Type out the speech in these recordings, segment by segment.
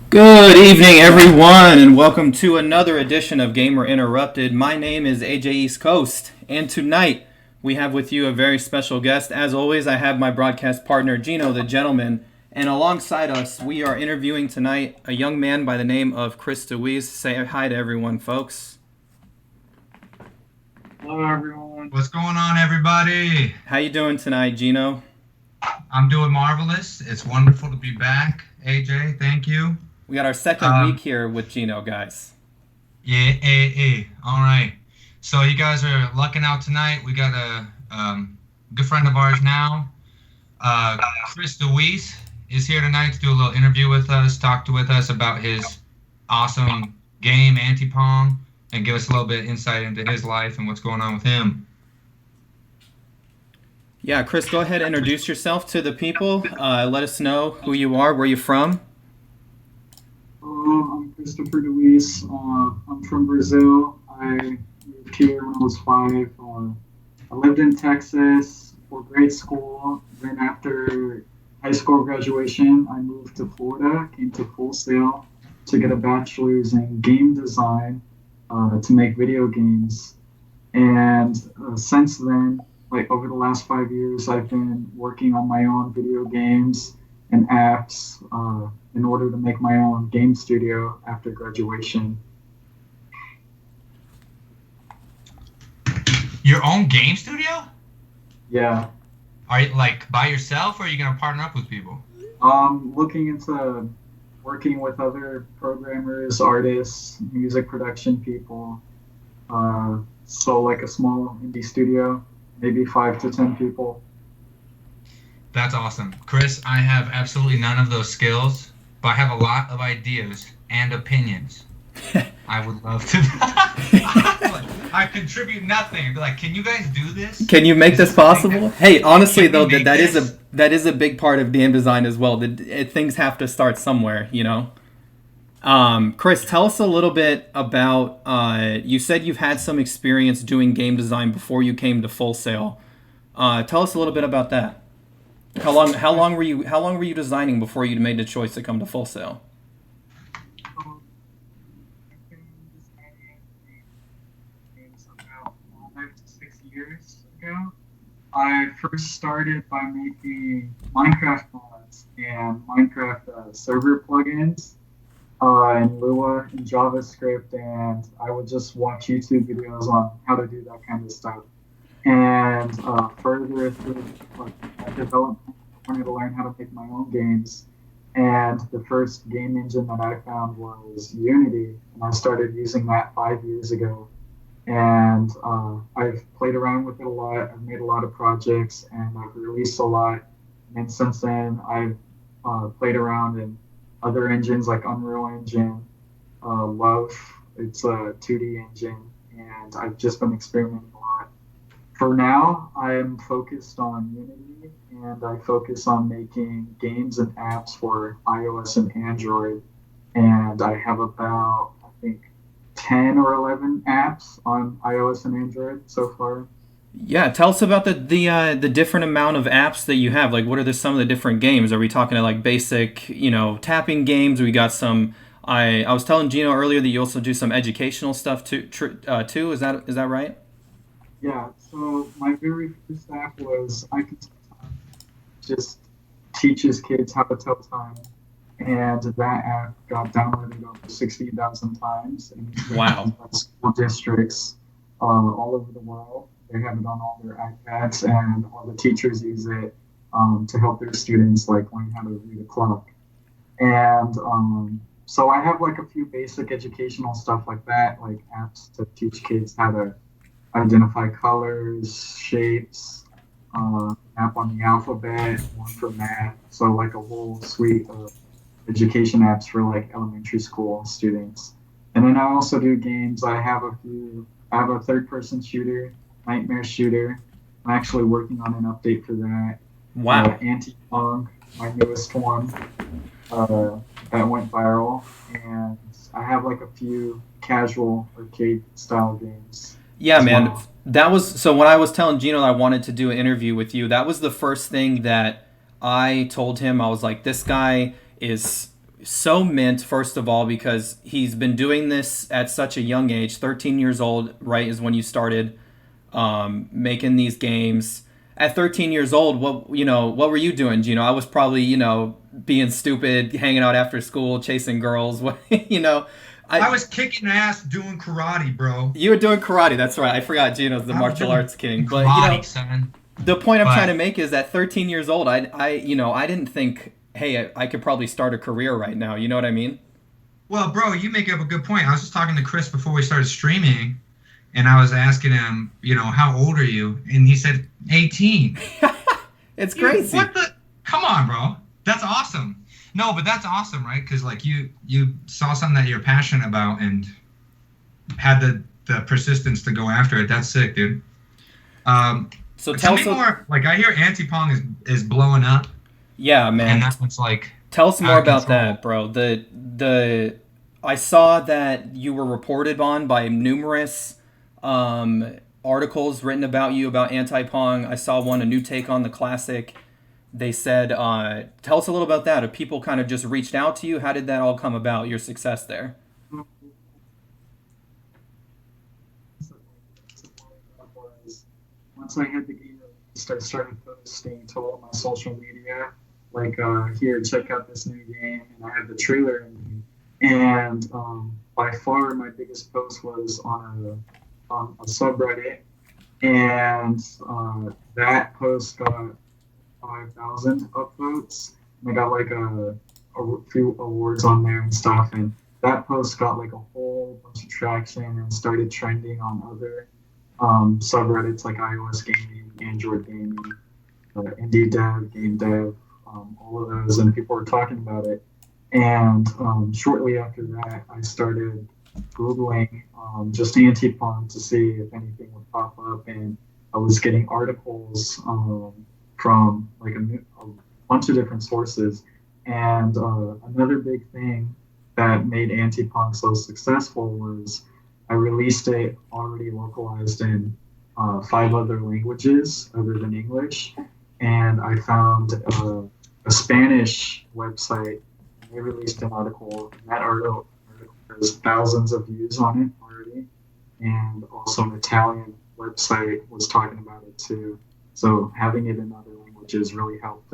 Good evening, everyone, and welcome to another edition of Gamer Interrupted. My name is AJ East Coast, and tonight we have with you a very special guest. As always, I have my broadcast partner, Gino the Gentleman, and alongside us, we are interviewing tonight a young man by the name of Chris DeWeese. Say hi to everyone, folks. Hello, everyone. What's going on, everybody? How you doing tonight, Gino? I'm doing marvelous. It's wonderful to be back, AJ. Thank you. We got our second week here with Gino, guys. Yeah. All right. So you guys are lucking out tonight. We got a good friend of ours now. Chris DeWeese is here tonight to do a little interview with us, with us about his awesome game, Anti-Pong, and give us a little bit of insight into his life and what's going on with him. Yeah, Chris, go ahead and introduce yourself to the people. Let us know who you are, where you're from. I'm Christopher Luis. I'm from Brazil. I moved here when I was 5. I lived in Texas for grade school. Then after high school graduation, I moved to Florida, came to Full Sail to get a bachelor's in game design to make video games. And since then, like over the last 5 years, I've been working on my own video games and apps in order to make my own game studio after graduation. Your own game studio? Yeah. Are you like by yourself, or are you gonna partner up with people? Looking into working with other programmers, artists, music production people. So like a small indie studio, maybe 5 to 10 people. That's awesome. Chris, I have absolutely none of those skills, but I have a lot of ideas and opinions. I would love to. I contribute nothing. Be like, can you guys do this? Can you make this possible? Hey, honestly though, that is a big part of game design as well. Things have to start somewhere, you know. Chris, tell us a little bit about. You said you've had some experience doing game design before you came to Full Sail. Tell us a little bit about that. How long were you designing before you made the choice to come to Full Sail? I've been designing games about 5 to 6 years ago. I first started by making Minecraft mods and Minecraft server plugins in Lua and JavaScript, and I would just watch YouTube videos on how to do that kind of stuff. And further through development, I wanted to learn how to make my own games. And the first game engine that I found was Unity, and I started using that 5 years ago. And I've played around with it a lot. I've made a lot of projects, and I've released a lot. And since then, I've played around in other engines like Unreal Engine, Love. It's a 2D engine, and I've just been experimenting a lot. For now, I am focused on Unity, and I focus on making games and apps for iOS and Android. And I have about, I think, 10 or 11 apps on iOS and Android so far. Yeah, tell us about the different amount of apps that you have. Like, what are some of the different games? Are we talking like basic, tapping games? We got some. I was telling Gino earlier that you also do some educational stuff too. Is that right? Yeah, so my very first app was I Can Tell Time. Just teaches kids how to tell time. And that app got downloaded over 60,000 times. And it's Wow. used by school districts all over the world. They have it on all their iPads, and all the teachers use it to help their students like learn how to read a clock. And so I have like a few basic educational stuff like that, like apps to teach kids how to identify colors, shapes, app on the alphabet, one for math. So like a whole suite of education apps for like elementary school students. And then I also do games. I have a third-person shooter, Nightmare Shooter. I'm actually working on an update for that. Wow. Anti-Pong, my newest one, that went viral. And I have like a few casual arcade style games. Yeah, man. Well. That was so when I was telling Gino I wanted to do an interview with you, that was the first thing that I told him. I was like, this guy is so mint, first of all, because he's been doing this at such a young age. 13 years old, right, is when you started making these games. At 13 years old, what were you doing, Gino? I was probably, being stupid, hanging out after school, chasing girls. I was kicking ass doing karate, bro. You were doing karate. That's right. I forgot Gino's the I was martial doing arts king. But karate, son. the point I'm But trying to make is at 13 years old, I didn't think, hey, I could probably start a career right now. You know what I mean? well, bro, you make up a good point. I was just talking to Chris before we started streaming, and I was asking him, how old are you? And he said 18. It's crazy. What the? Come on, bro. That's awesome. No, but that's awesome, right? Because like you saw something that you're passionate about and had the persistence to go after it. That's sick, dude. So tell me more. Like I hear Anti-Pong is blowing up. Yeah, man. And that's what's like. Tell us more about that, bro. I saw that you were reported on by numerous articles written about you about Anti-Pong. I saw one, a new take on the classic. They said, tell us a little about that. Have people kind of just reached out to you? How did that all come about, your success there? Once I had the game released, I started posting to all my social media, like, here, check out this new game, and I had the trailer in me. And by far, my biggest post was on a subreddit, and that post got 5,000 upvotes. I got like a few awards on there and stuff, and that post got like a whole bunch of traction and started trending on other subreddits like iOS gaming, Android gaming, indie dev, game dev, all of those, and people were talking about it. And shortly after that, I started Googling just Anti-Pong to see if anything would pop up, and I was getting articles from like a bunch of different sources. And another big thing that made Anti-Pong so successful was I released it already localized in 5 other languages other than English. And I found a Spanish website. They released an article, and that article has thousands of views on it already. And also an Italian website was talking about it too. So having it in other languages really helped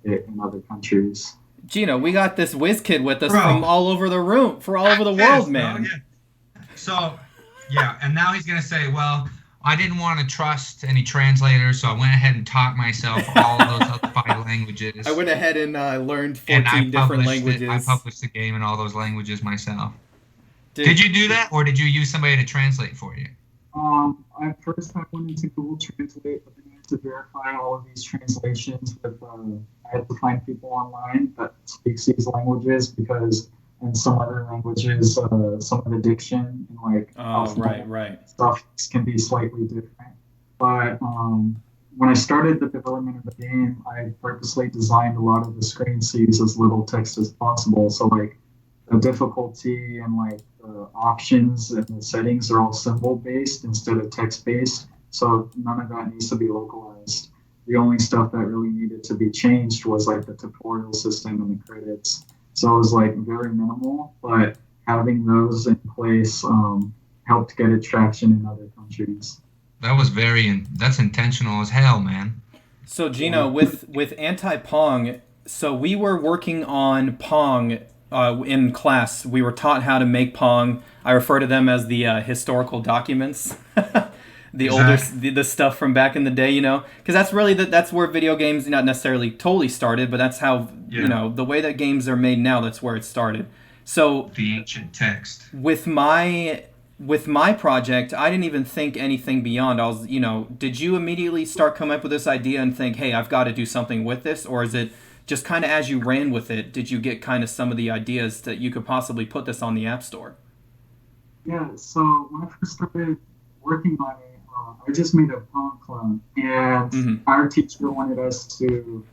it in other countries. Gino, we got this whiz kid with us from all over the room, for all over the world, man. Bro, yeah. So, yeah, and now he's going to say, well, I didn't want to trust any translators, so I went ahead and taught myself all of those other 5 languages. I went ahead and learned 14 different languages. I published the game in all those languages myself. Did you do that, or did you use somebody to translate for you? At first I went into Google Translate, but then I had to verify all of these translations with, I had to find people online that speaks these languages, because in some other languages, some of the diction and like stuff can be slightly different. But when I started the development of the game, I purposely designed a lot of the screens to use as little text as possible. So like the difficulty and like the options and the settings are all symbol based instead of text based. So none of that needs to be localized. The only stuff that really needed to be changed was like the tutorial system and the credits. So it was like very minimal, but having those in place helped get it traction in other countries. That's intentional as hell, man. So Gino, with Anti-Pong, so we were working on Pong in class. We were taught how to make Pong. I refer to them as the historical documents. The stuff from back in the day, because that's really that's where video games not necessarily totally started, but that's how the way that games are made now. That's where it started. So the ancient text. With my project, I didn't even think anything beyond. I was, did you immediately start coming up with this idea and think, hey, I've got to do something with this, or is it just kind of as you ran with it, did you get kind of some of the ideas that you could possibly put this on the App Store? Yeah. So when I first started working on it, I just made a Pong clone, and our teacher wanted us to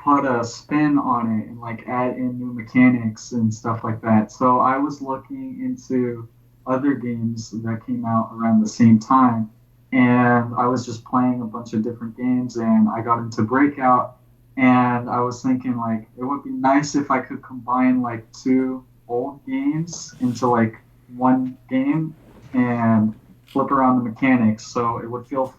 put a spin on it and like add in new mechanics and stuff like that. So I was looking into other games that came out around the same time, and I was just playing a bunch of different games, and I got into Breakout, And I was thinking like it would be nice if I could combine like two old games into like one game and flip around the mechanics so it would feel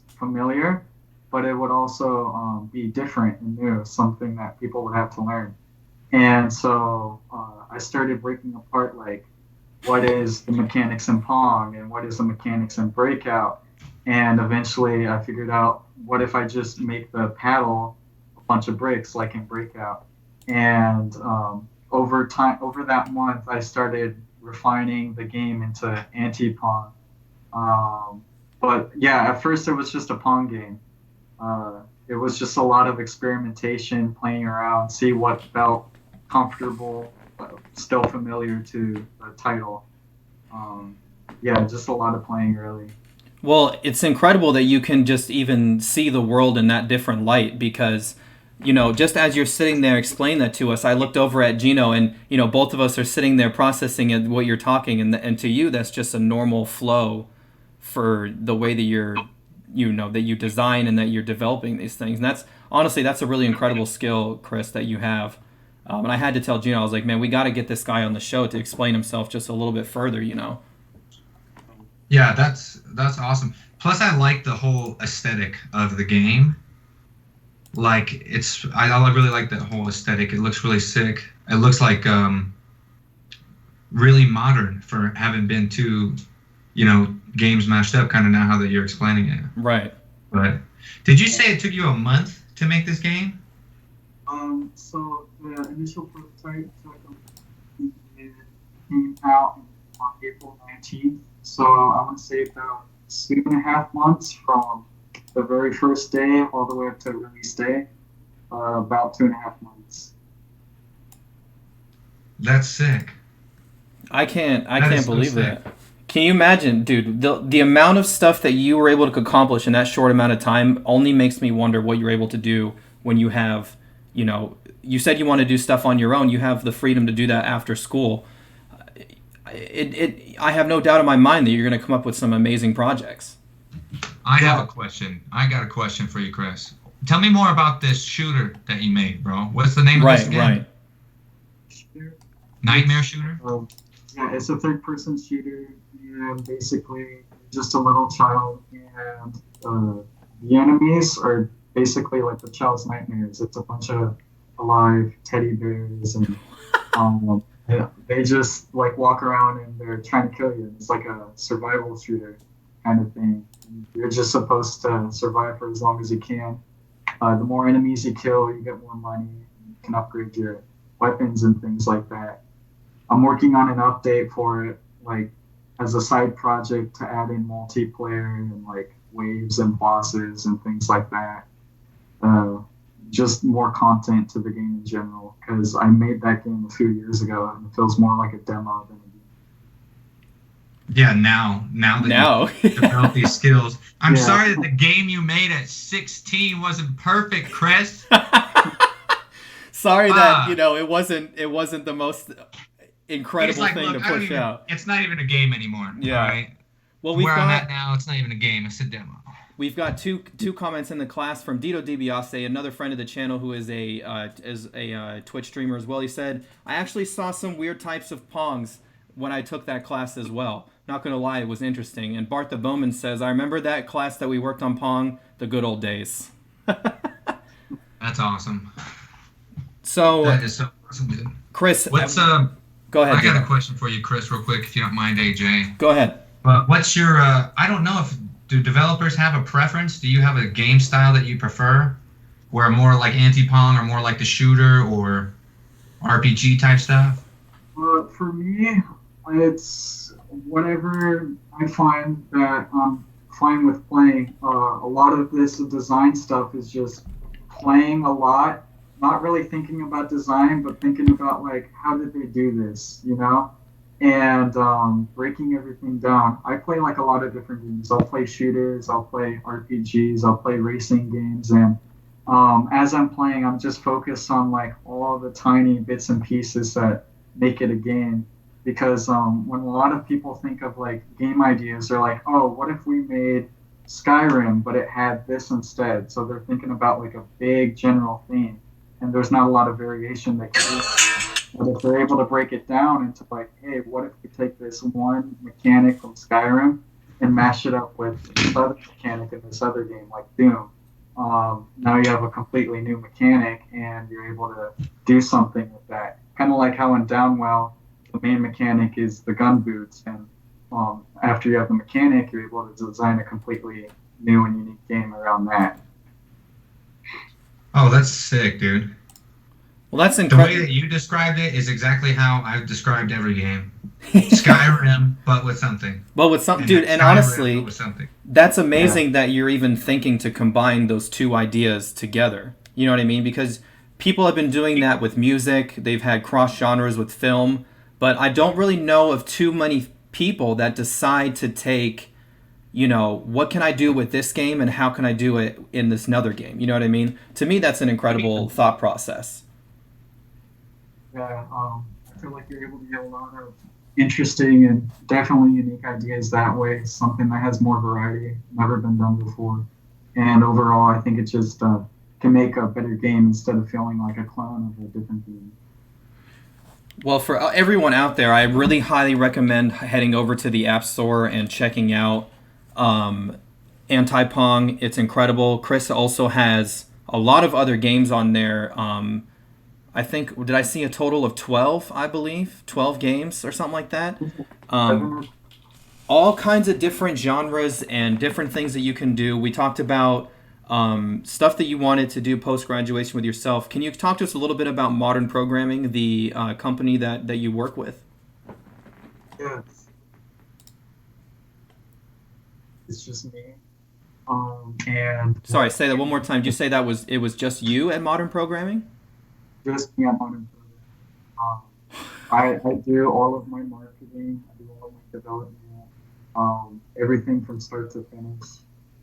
familiar, but it would also be different and new, something that people would have to learn. And so I started breaking apart like what is the mechanics in Pong and what is the mechanics in Breakout. And eventually I figured out what if I just make the paddle a bunch of bricks like in Breakout. And over time, over that month, I started refining the game into anti-Pong. Um, but yeah, at first it was just a Pong game. It was just a lot of experimentation, playing around, see what felt comfortable, still familiar to the title. Um, yeah, just a lot of playing really. Well, it's incredible that you can just even see the world in that different light because, just as you're sitting there explaining that to us, I looked over at Gino and, both of us are sitting there processing what you're talking and to you, that's just a normal flow for the way that that you design and that you're developing these things. And that's, honestly, that's a really incredible skill, Chris, that you have. And I had to tell Gino, I was like, man, we got to get this guy on the show to explain himself just a little bit further. Yeah, that's awesome. Plus, I like the whole aesthetic of the game. Like I really like that whole aesthetic. It looks really sick. It looks like really modern for having been two, games mashed up. Kind of now how that you're explaining it. Right. But did you say it took you a month to make this game? So the initial prototype came out on April 19th. So I would say about 2.5 months from the very first day all the way up to release day. About 2.5 months. That's sick. I can't believe that. Can you imagine, dude, the amount of stuff that you were able to accomplish in that short amount of time only makes me wonder what you're able to do when you have, you said you want to do stuff on your own. You have the freedom to do that after school. I have no doubt in my mind that you're going to come up with some amazing projects. I have a question. I got a question for you, Chris. Tell me more about this shooter that you made, bro. What's the name of this again? Shooter. Nightmare shooter? Yeah, it's a third-person shooter, and basically just a little child, and the enemies are basically like the child's nightmares. It's a bunch of alive teddy bears, and they just like walk around and they're trying to kill you. It's like a survival shooter kind of thing. You're just supposed to survive for as long as you can. The more enemies you kill, you get more money. You can upgrade your weapons and things like that. I'm working on an update for it, like as a side project to add in multiplayer and like waves and bosses and things like that. Just more content to the game in general, because I made that game a few years ago and it feels more like a demo than a game. Yeah, now that you develop these skills. I'm sorry that the game you made at 16 wasn't perfect, Chris. Sorry that it wasn't the most incredible thing to push out. It's not even a game anymore. Yeah. Right? Well, where I'm at now, it's not even a game. It's a demo. We've got two comments in the class from Dito DiBiase, another friend of the channel who is a Twitch streamer as well. He said, I actually saw some weird types of Pongs when I took that class as well. Not going to lie, it was interesting. And Bart the Bowman says, I remember that class that we worked on Pong, the good old days. That's awesome. So, that is so awesome, dude. Chris, go ahead. I got a question for you, Chris, real quick, if you don't mind, AJ. Go ahead. What's your, I don't know if, do developers have a preference? Do you have a game style that you prefer? Where more like anti-Pong or more like the shooter or RPG type stuff? For me, it's whatever I find that I'm fine with playing. A lot of this design stuff is just playing a lot, not really thinking about design, but thinking about like, how did they do this, and breaking everything down. I play like a lot of different games. I'll play shooters, I'll play RPGs, I'll play racing games, and as I'm playing, I'm just focused on like all the tiny bits and pieces that make it a game. Because when a lot of people think of like game ideas, they're like, oh, what if we made Skyrim, but it had this instead. So they're thinking about like a big general theme, and there's not a lot of variation that can do. But if they're able to break it down into like, hey, what if we take this one mechanic from Skyrim and mash it up with this other mechanic in this other game, like Doom? Now you have a completely new mechanic, and you're able to do something with that. Kind of like how in Downwell, the main mechanic is the gun boots, and after you have the mechanic, you're able to design a completely new and unique game around that. Oh, that's sick, dude. Well, that's The incredible. way that you described it is exactly how I've described every game. Skyrim, but with something. Well, with some dude, and Skyrim, honestly, but with something. that's amazing that you're even thinking to combine those two ideas together. You know what I mean? Because people have been doing that with music. They've had cross genres with film, but I don't really know of too many people that decide to take, you know, what can I do with this game and how can I do it in this another game? You know what I mean? To me, that's an incredible thought process. Yeah, I feel like you're able to get a lot of interesting and definitely unique ideas that way. Something that has more variety, never been done before. And overall, I think it just can make a better game instead of feeling like a clone of a different game. Well, for everyone out there, I really highly recommend heading over to the App Store and checking out Anti-Pong. It's incredible. Chris also has a lot of other games on there. I think, did I see a total of 12, I believe? 12 games or something like that? All kinds of different genres and different things that you can do. We talked about stuff that you wanted to do post-graduation with yourself. Can you talk to us a little bit about Modern Programming, the company that you work with? Yes. It's just me. And Sorry, say that one more time. Did you say it was just you at Modern Programming? just me on Modern Programming. I do all of my marketing. I do all of my development. Everything from start to finish.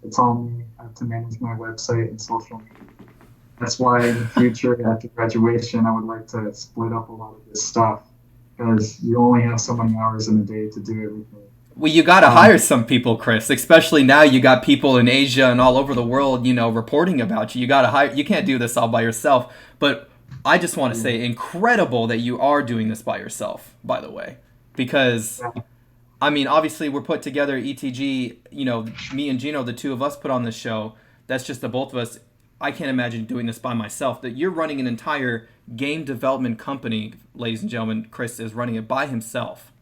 It's all me. I have to manage my website and social media. That's why in the future, after graduation, I would like to split up a lot of this stuff because you only have so many hours in a day to do everything. Well, you got to hire some people, Chris. Especially now, you got people in Asia and all over the world, you know, reporting about you. You got to hire. You can't do this all by yourself. But I just want to say, incredible that you are doing this by yourself. By the way, because I mean, obviously, we're put together. ETG, you know, me and Gino, the two of us, put on this show. That's just the both of us. I can't imagine doing this by myself. That you're running an entire game development company, ladies and gentlemen. Chris is running it by himself.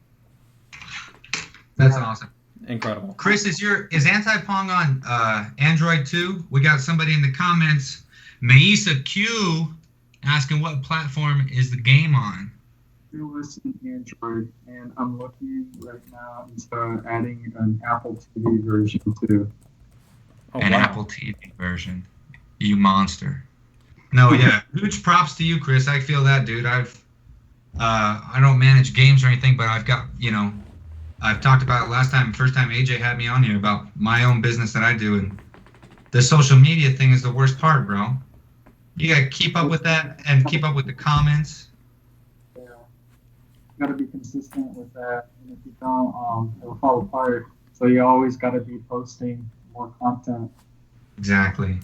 That's awesome. Incredible. Chris, is Anti-Pong on Android too? We got somebody in the comments, Maisa Q, asking what platform is the game on? iOS and Android, and I'm looking right now into adding an Apple TV version too. Oh, An wow. Apple TV version. You monster. No, yeah. Huge props to you, Chris. I feel that, dude. I don't manage games or anything, but I've got, you know, I've talked about it first time AJ had me on here about my own business that I do, and the social media thing is the worst part, bro. You gotta keep up with that and keep up with the comments. Yeah, got to be consistent with that, and if you don't, it'll fall apart. So you always got to be posting more content. Exactly.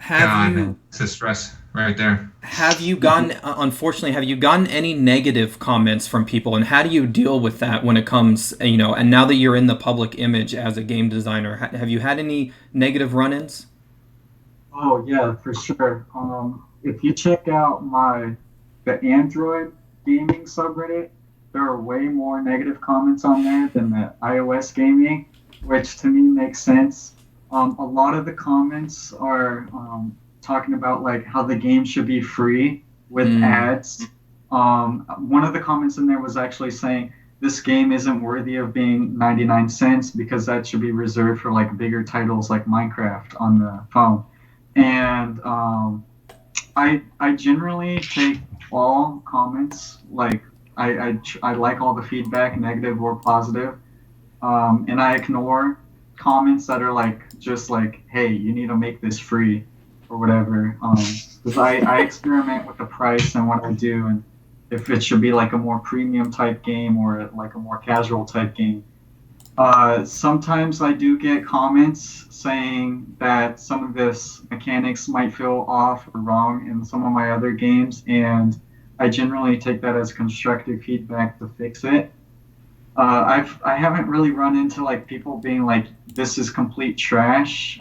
It's a stress right there. Have you gotten, unfortunately, have you gotten any negative comments from people, and how do you deal with that when it comes, you know, and now that you're in the public image as a game designer, have you had any negative run-ins? Oh yeah, for sure. If you check out the Android gaming subreddit, there are way more negative comments on there than the iOS gaming, which to me makes sense. A lot of the comments are talking about like how the game should be free with ads. One of the comments in there was actually saying this game isn't worthy of being 99 cents because that should be reserved for like bigger titles like Minecraft on the phone. And I generally take all comments, like I like all the feedback, negative or positive, and I ignore comments that are like just like, hey, you need to make this free or whatever, because I experiment with the price and what I do, and if it should be like a more premium type game or like a more casual type game. Sometimes I do get comments saying that some of this mechanics might feel off or wrong in some of my other games, and I generally take that as constructive feedback to fix it. I haven't really run into like people being like, "This is complete trash."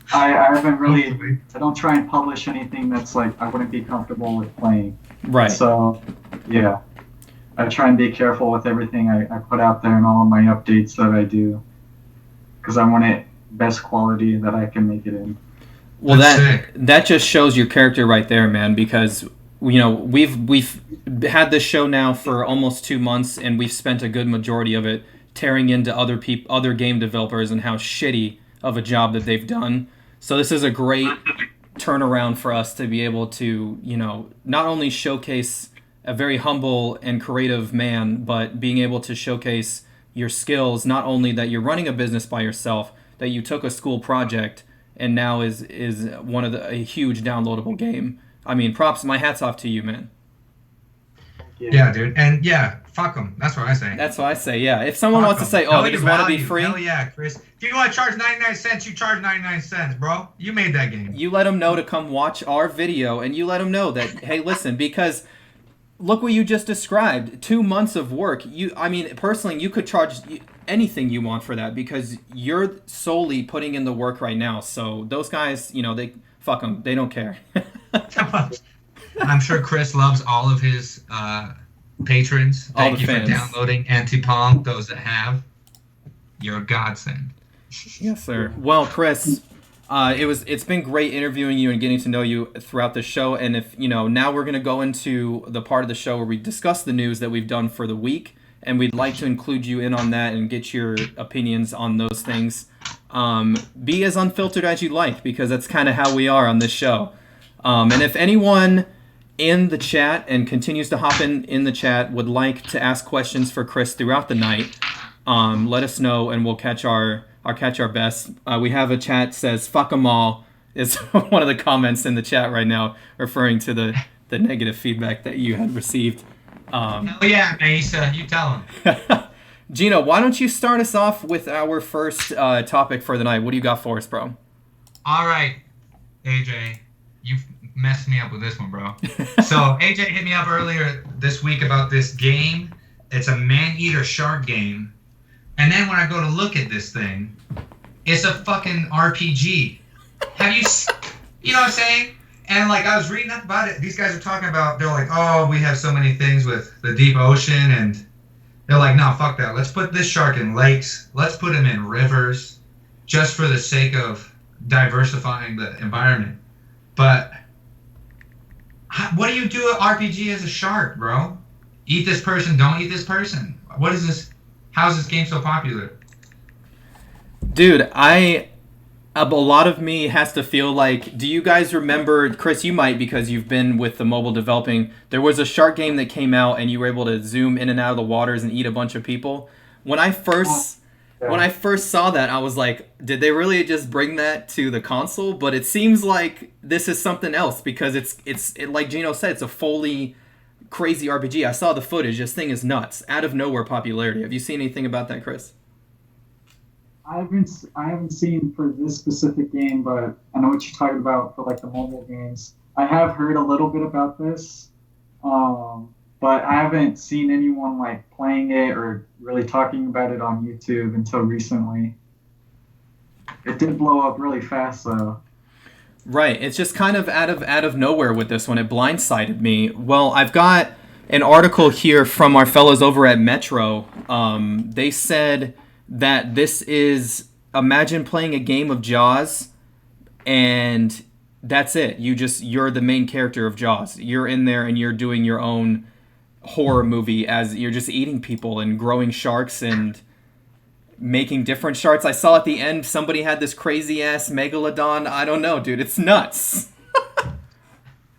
I haven't really. Hopefully. I don't try and publish anything that's like I wouldn't be comfortable with playing. Right. So, yeah. I try and be careful with everything I put out there and all of my updates that I do, because I want it best quality that I can make it in. Well, That's that sick. that just shows your character right there, man. Because we've had this show now for almost 2 months, and we've spent a good majority of it tearing into other game developers and how shitty of a job that they've done. So this is a great turnaround for us to be able to not only showcase a very humble and creative man, but being able to showcase your skills. Not only that you're running a business by yourself, that you took a school project and now is one of a huge downloadable game. I mean, props. My hats off to you, man. Yeah, dude. And yeah, fuck them. That's what I say. That's what I say. Yeah, if someone Fuck wants to 'em. say, "Oh, Know they your just want to be value. free," Hell yeah, Chris. If you want to charge 99 cents, you charge 99 cents, bro. You made that game. you let them know to come watch our video, and you let them know that, hey, listen, because look what you just described. 2 months of work. I mean, personally, you could charge anything you want for that because you're solely putting in the work right now. So those guys, they fuck them. They don't care. I'm sure Chris loves all of his patrons. All Thank the you fans. for downloading Anti-Pong. Those that have, you're a godsend. Yes, sir. Well, Chris, it's been great interviewing you and getting to know you throughout the show. And if now we're gonna go into the part of the show where we discuss the news that we've done for the week, and we'd like to include you in on that and get your opinions on those things. Be as unfiltered as you like, because that's kind of how we are on this show. And if anyone in the chat and continues to hop in the chat would like to ask questions for Chris throughout the night, let us know and we'll catch our best. We have a chat says "fuck 'em all" is one of the comments in the chat right now, referring to the negative feedback that you had received. Hell yeah, Mesa. You tell him. Gino, why don't you start us off with our first topic for the night? What do you got for us, bro? All right, AJ. You've messed me up with this one, bro. So AJ hit me up earlier this week about this game. It's a man-eater shark game. And then when I go to look at this thing, it's a fucking RPG. Have you know what I'm saying? And like I was reading up about it. These guys are talking about, they're like, oh, we have so many things with the deep ocean. And they're like, no, fuck that. Let's put this shark in lakes. Let's put him in rivers just for the sake of diversifying the environment. But what do you do at RPG as a shark, bro? Eat this person, don't eat this person. What is this? How is this game so popular? Dude, a lot of me has to feel like, do you guys remember, Chris, you might because you've been with the mobile developing, there was a shark game that came out and you were able to zoom in and out of the waters and eat a bunch of people. When I first saw that, I was like, did they really just bring that to the console? But it seems like this is something else because it's like Gino said, it's a fully crazy RPG. I saw the footage. This thing is nuts. Out of nowhere popularity. Have you seen anything about that, Chris? I haven't seen for this specific game, but I know what you're talking about for like the mobile games. I have heard a little bit about this, but I haven't seen anyone like playing it or really talking about it on YouTube until recently. It did blow up really fast, though. Right. It's just kind of out of nowhere with this one. It blindsided me. Well, I've got an article here from our fellows over at Metro. They said that this is, imagine playing a game of Jaws and that's it. You're the main character of Jaws. You're in there and you're doing your own horror movie as you're just eating people and growing sharks and making different sharks. I saw at the end somebody had this crazy ass megalodon. I don't know, dude. It's nuts.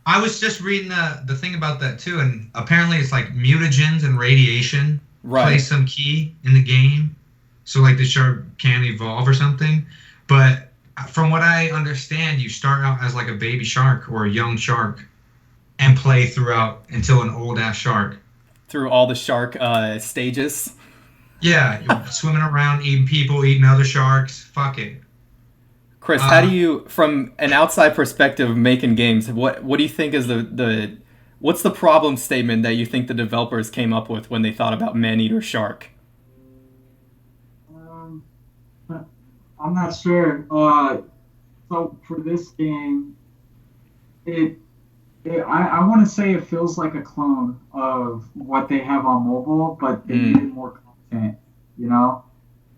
I was just reading the thing about that too, and apparently it's like mutagens and radiation play some key in the game. So like the shark can evolve or something. But from what I understand, you start out as like a baby shark or a young shark and play throughout until an old ass shark. Through all the shark stages. Yeah, you're swimming around, eating people, eating other sharks. Fuck it. Chris, how do you, from an outside perspective of making games, what do you think is what's the problem statement that you think the developers came up with when they thought about man-eater shark? Um, I'm not sure. So for this game, it, I want to say it feels like a clone of what they have on mobile, but they needed more content. You know,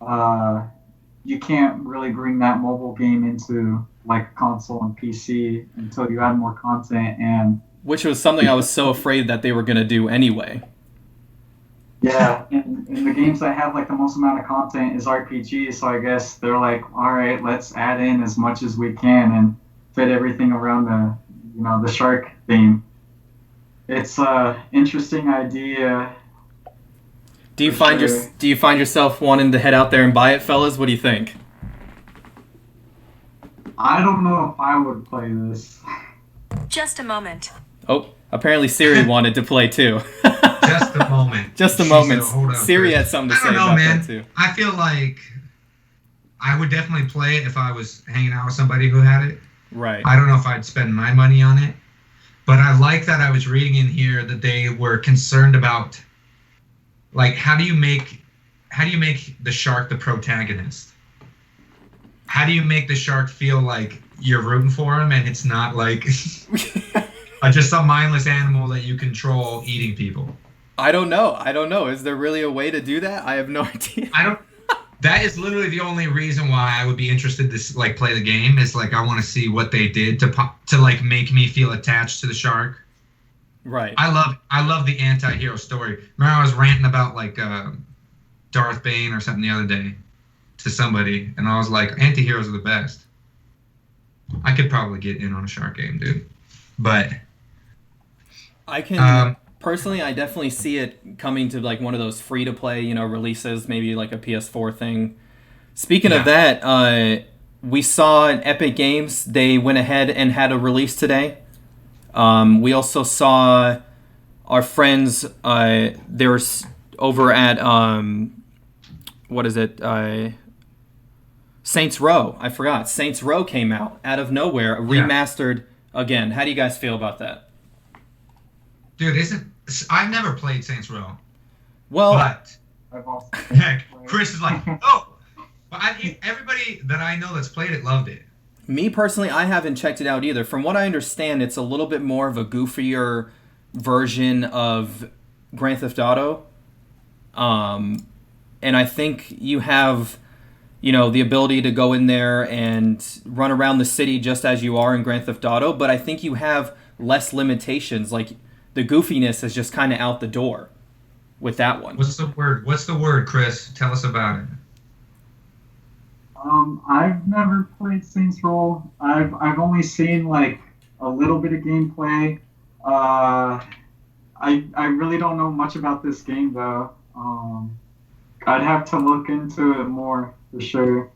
uh, you can't really bring that mobile game into like console and PC until you add more content. And Which was something I was so afraid that they were going to do anyway. yeah, and the games that have like the most amount of content is RPGs. So I guess they're like, all right, let's add in as much as we can and fit everything around the shark theme. It's a interesting idea. Do you find do you find yourself wanting to head out there and buy it, fellas? What do you think? I don't know if I would play this. Just a moment. Oh, apparently Siri wanted to play too. Just a moment. Just a She moment. said, "Hold up, Siri Chris." had something to I say don't know, about man. that too. I feel like I would definitely play it if I was hanging out with somebody who had it. Right. I don't know if I'd spend my money on it, but I like that I was reading in here that they were concerned about, like, how do you make the shark the protagonist? How do you make the shark feel like you're rooting for him and it's not like just some mindless animal that you control eating people? I don't know. Is there really a way to do that? I have no idea. That is literally the only reason why I would be interested to like play the game. Is like I want to see what they did to like make me feel attached to the shark. Right. I love the anti-hero story. Remember I was ranting about like Darth Bane or something the other day to somebody, and I was like, anti-heroes are the best. I could probably get in on a shark game, dude. But I can personally, I definitely see it coming to like one of those free to play, releases, maybe like a PS4 thing. Speaking of that, we saw in Epic Games, they went ahead and had a release today. We also saw our friends, they're over at, what is it? Saints Row. I forgot. Saints Row came out of nowhere, remastered again. How do you guys feel about that? dude, I've never played Saints Row. Well, but I've also heck, Chris is like, oh, but everybody that I know that's played it loved it. me personally, I haven't checked it out either. From what I understand, it's a little bit more of a goofier version of Grand Theft Auto. And I think you have, the ability to go in there and run around the city just as you are in Grand Theft Auto, but I think you have less limitations. Like, the goofiness is just kind of out the door with that one. What's the word, Chris? Tell us about it. I've never played Saints Row. I've only seen like a little bit of gameplay. I really don't know much about this game though. I'd have to look into it more for sure.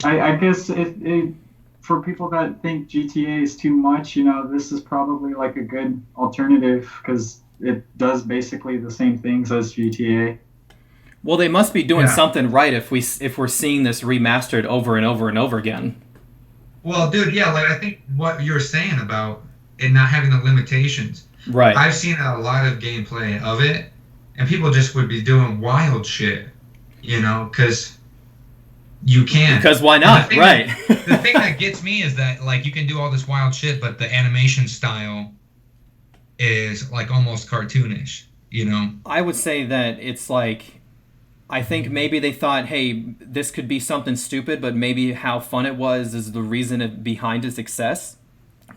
I guess it for people that think GTA is too much, this is probably like a good alternative because it does basically the same things as GTA. Well, they must be doing something right if we're seeing this remastered over and over and over again. Well, dude, yeah, like I think what you were saying about it not having the limitations. Right. I've seen a lot of gameplay of it, and people just would be doing wild shit, because you can. Because why not? Right. The thing that gets me is that like you can do all this wild shit, but the animation style is like almost cartoonish, I would say that it's like, I think maybe they thought, hey, this could be something stupid, but maybe how fun it was is the reason behind its success.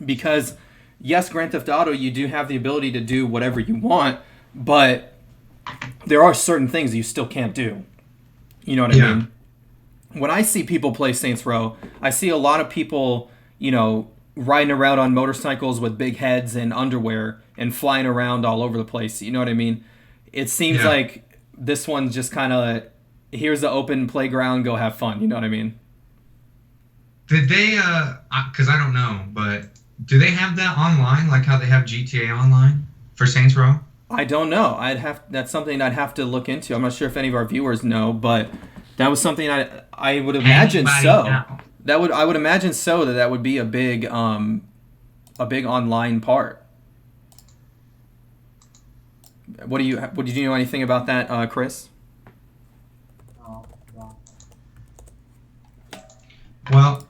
Because, yes, Grand Theft Auto, you do have the ability to do whatever you want, but there are certain things you still can't do. You know what I mean? When I see people play Saints Row, I see a lot of people, riding around on motorcycles with big heads and underwear and flying around all over the place. You know what I mean? It seems like this one's just kind of, here's the open playground, go have fun. You know what I mean? Did they, because I don't know, but do they have that online, like how they have GTA online for Saints Row? I don't know. That's something I'd have to look into. I'm not sure if any of our viewers know, but that was something I would imagine Anybody so. know? I would imagine so that would be a big online part. Did you know anything about that, Chris? No, no.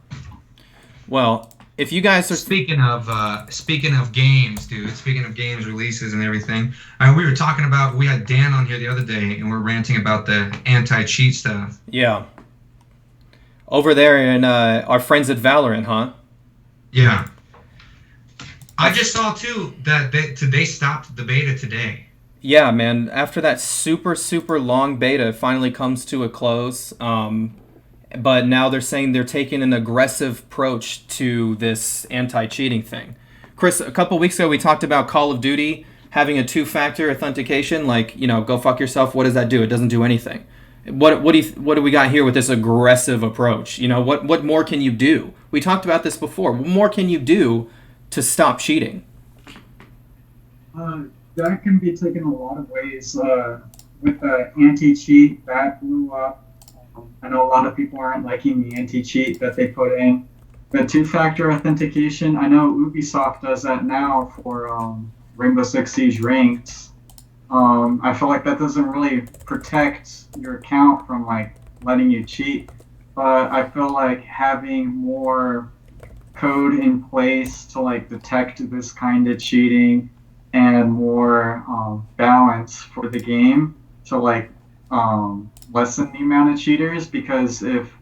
Well, if you guys are Speaking of games, dude. Speaking of games releases and everything, we were talking about. We had Dan on here the other day, and we're ranting about the anti-cheat stuff. yeah, over there in our friends at Valorant, huh? Yeah. I just saw too that they stopped the beta today. Yeah, man. After that super long beta, it finally comes to a close. But now they're saying they're taking an aggressive approach to this anti-cheating thing. Chris, a couple weeks ago we talked about Call of Duty having a 2-factor authentication. Like, go fuck yourself. What does that do? It doesn't do anything. What do we got here with this aggressive approach? What more can you do? We talked about this before. What more can you do to stop cheating? That can be taken a lot of ways. With the anti-cheat, that blew up. I know a lot of people aren't liking the anti-cheat that they put in. The 2-factor authentication, I know Ubisoft does that now for Rainbow Six Siege Ranked. I feel like that doesn't really protect your account from letting you cheat, but I feel like having more code in place to detect this kind of cheating and more balance for the game to lessen the amount of cheaters, because if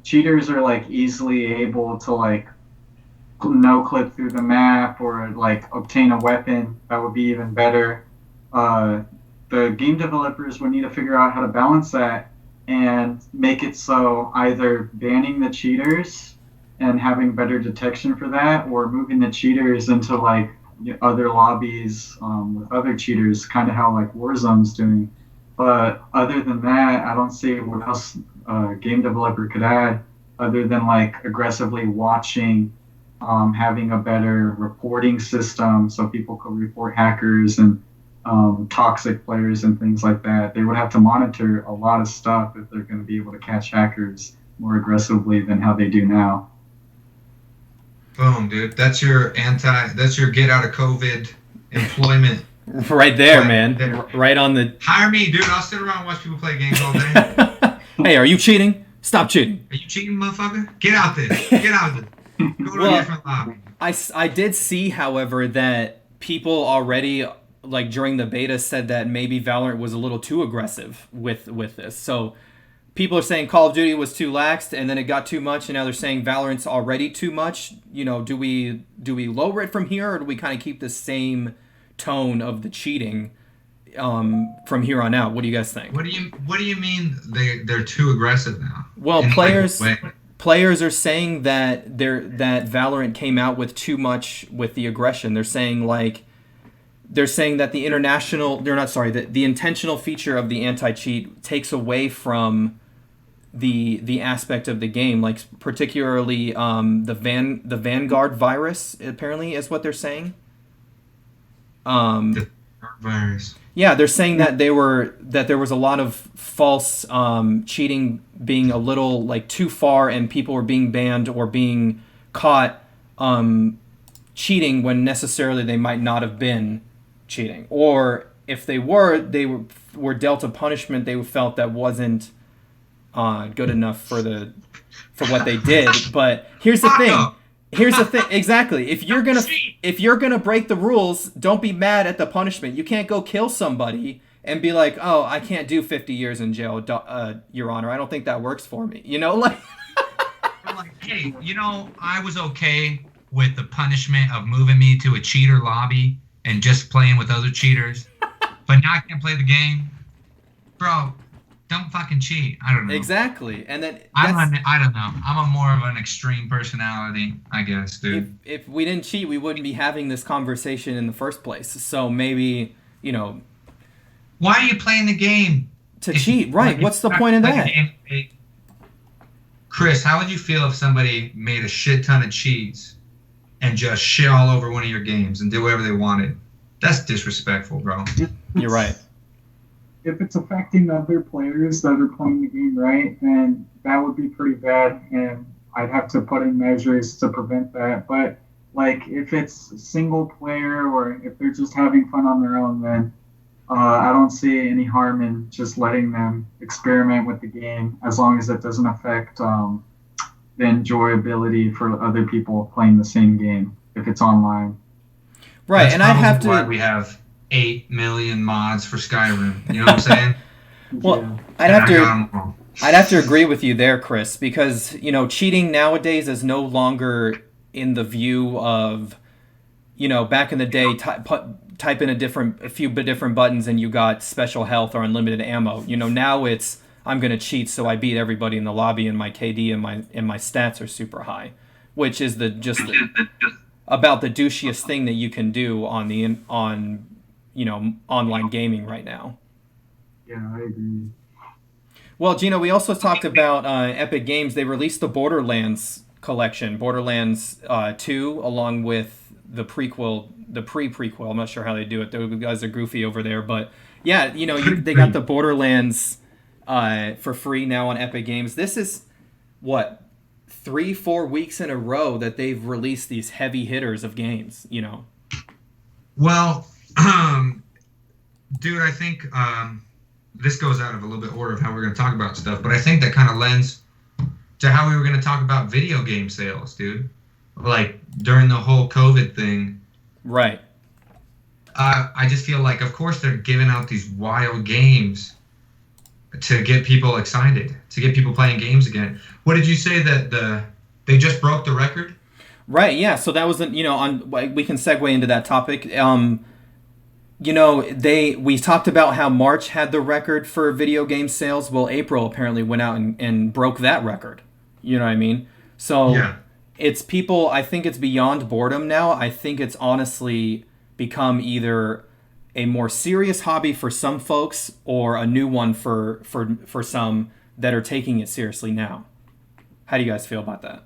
cheaters are easily able to no clip through the map or obtain a weapon, that would be even better. The game developers would need to figure out how to balance that and make it so either banning the cheaters and having better detection for that, or moving the cheaters into other lobbies with other cheaters, kind of how Warzone's doing. But other than that, I don't see what else a game developer could add other than aggressively watching, having a better reporting system so people could report hackers and toxic players and things like that. They would have to monitor a lot of stuff if they're going to be able to catch hackers more aggressively than how they do now. Boom, dude. That's your get out of COVID employment. Right there, man. Right on the... Hire me, dude. I'll sit around and watch people play games all day. Hey, are you cheating? Stop cheating. Are you cheating, motherfucker? Get out there. Get out there. Go to a different lobby. I did see, however, that people already, during the beta, said that maybe Valorant was a little too aggressive with this. So people are saying Call of Duty was too lax, and then it got too much, and now they're saying Valorant's already too much. Do we lower it from here, or do we kind of keep the same tone of the cheating from here on out? What do you guys think? What do you mean they're too aggressive now? Well, players are saying that Valorant came out with too much with the aggression. They're saying that the intentional feature of the anti-cheat takes away from the aspect of the game, particularly the Vanguard virus, apparently, is what they're saying. The virus. Yeah, they're saying that there was a lot of false cheating being a little too far, and people were being banned or being caught cheating when necessarily they might not have been cheating, or if they were were dealt a punishment they felt that wasn't good enough for what they did. But here's the thing. Exactly. If you're gonna break the rules, don't be mad at the punishment. You can't go kill somebody and be like, "Oh, I can't do 50 years in jail, Your Honor. I don't think that works for me." Hey, I was okay with the punishment of moving me to a cheater lobby and just playing with other cheaters, but now I can't play the game, bro. Don't fucking cheat. I don't know. Exactly. And then I don't know. I'm a more of an extreme personality, I guess, dude. If we didn't cheat, we wouldn't be having this conversation in the first place. So maybe, why are you playing the game? To cheat, right. What's the point of that? Chris, how would you feel if somebody made a shit ton of cheats and just shit all over one of your games and did whatever they wanted? That's disrespectful, bro. You're right. If it's affecting other players that are playing the game right, then that would be pretty bad, and I'd have to put in measures to prevent that. But like if it's single player or if they're just having fun on their own, then I don't see any harm in just letting them experiment with the game as long as it doesn't affect the enjoyability for other people playing the same game if it's online. Right, That's and I'd have probably to. why we have 8 million mods for Skyrim. You know what I'm saying? Well, Yeah. I'd And have I to. got 'em all. I'd have to agree with you there, Chris, because cheating nowadays is no longer in the view of back in the day, type in a few different buttons and you got special health or unlimited ammo. Now it's I'm gonna cheat so I beat everybody in the lobby and my KD and my stats are super high, which is about the douchiest thing that you can do on online gaming right now. Yeah, I agree. Well, Gino, we also talked about Epic Games. They released the Borderlands collection, Borderlands 2, along with the prequel, the pre-prequel. I'm not sure how they do it. Those guys are goofy over there, but yeah, they got the Borderlands for free now on Epic Games. This is what 3-4 weeks in a row that they've released these heavy hitters of games. Well, dude, I think this goes out of a little bit order of how we're going to talk about stuff, but I think that kind of lends to how we were going to talk about video game sales, dude. Like during the whole COVID thing. Right. I just feel like, of course, they're giving out these wild games to get people excited, to get people playing games again. What did you say that they just broke the record? Right. Yeah. So that was we can segue into that topic. We talked about how March had the record for video game sales. Well, April apparently went out and broke that record. You know what I mean? So Yeah. It's people. I think it's beyond boredom now. I think it's honestly become either a more serious hobby for some folks or a new one for some that are taking it seriously now. How do you guys feel about that?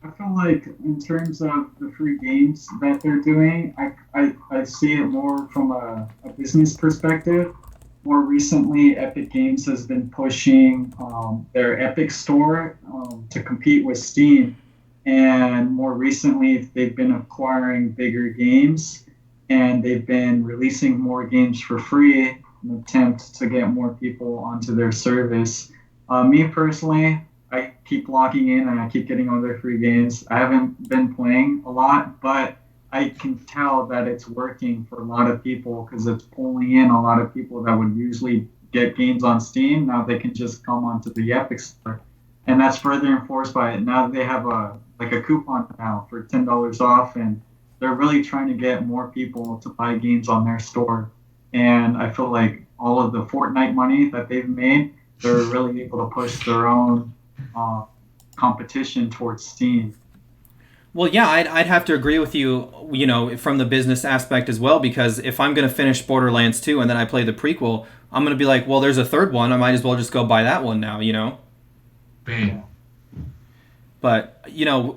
I feel like in terms of the free games that they're doing, I see it more from a business perspective. More recently, Epic Games has been pushing their Epic Store to compete with Steam. And more recently, they've been acquiring bigger games and they've been releasing more games for free in an attempt to get more people onto their service. Me personally, I keep logging in and I keep getting all their free games. I haven't been playing a lot, but I can tell that it's working for a lot of people because it's pulling in a lot of people that would usually get games on Steam. Now they can just come onto the Epic Store, and that's further enforced by it. Now they have a coupon now for $10 off, and they're really trying to get more people to buy games on their store. And I feel like all of the Fortnite money that they've made, they're really able to push their own competition towards Steam. Well, yeah, I'd have to agree with you, from the business aspect as well, because if I'm going to finish Borderlands 2 and then I play the prequel, I'm going to be like, well, there's a third one. I might as well just go buy that one now, Bam. But,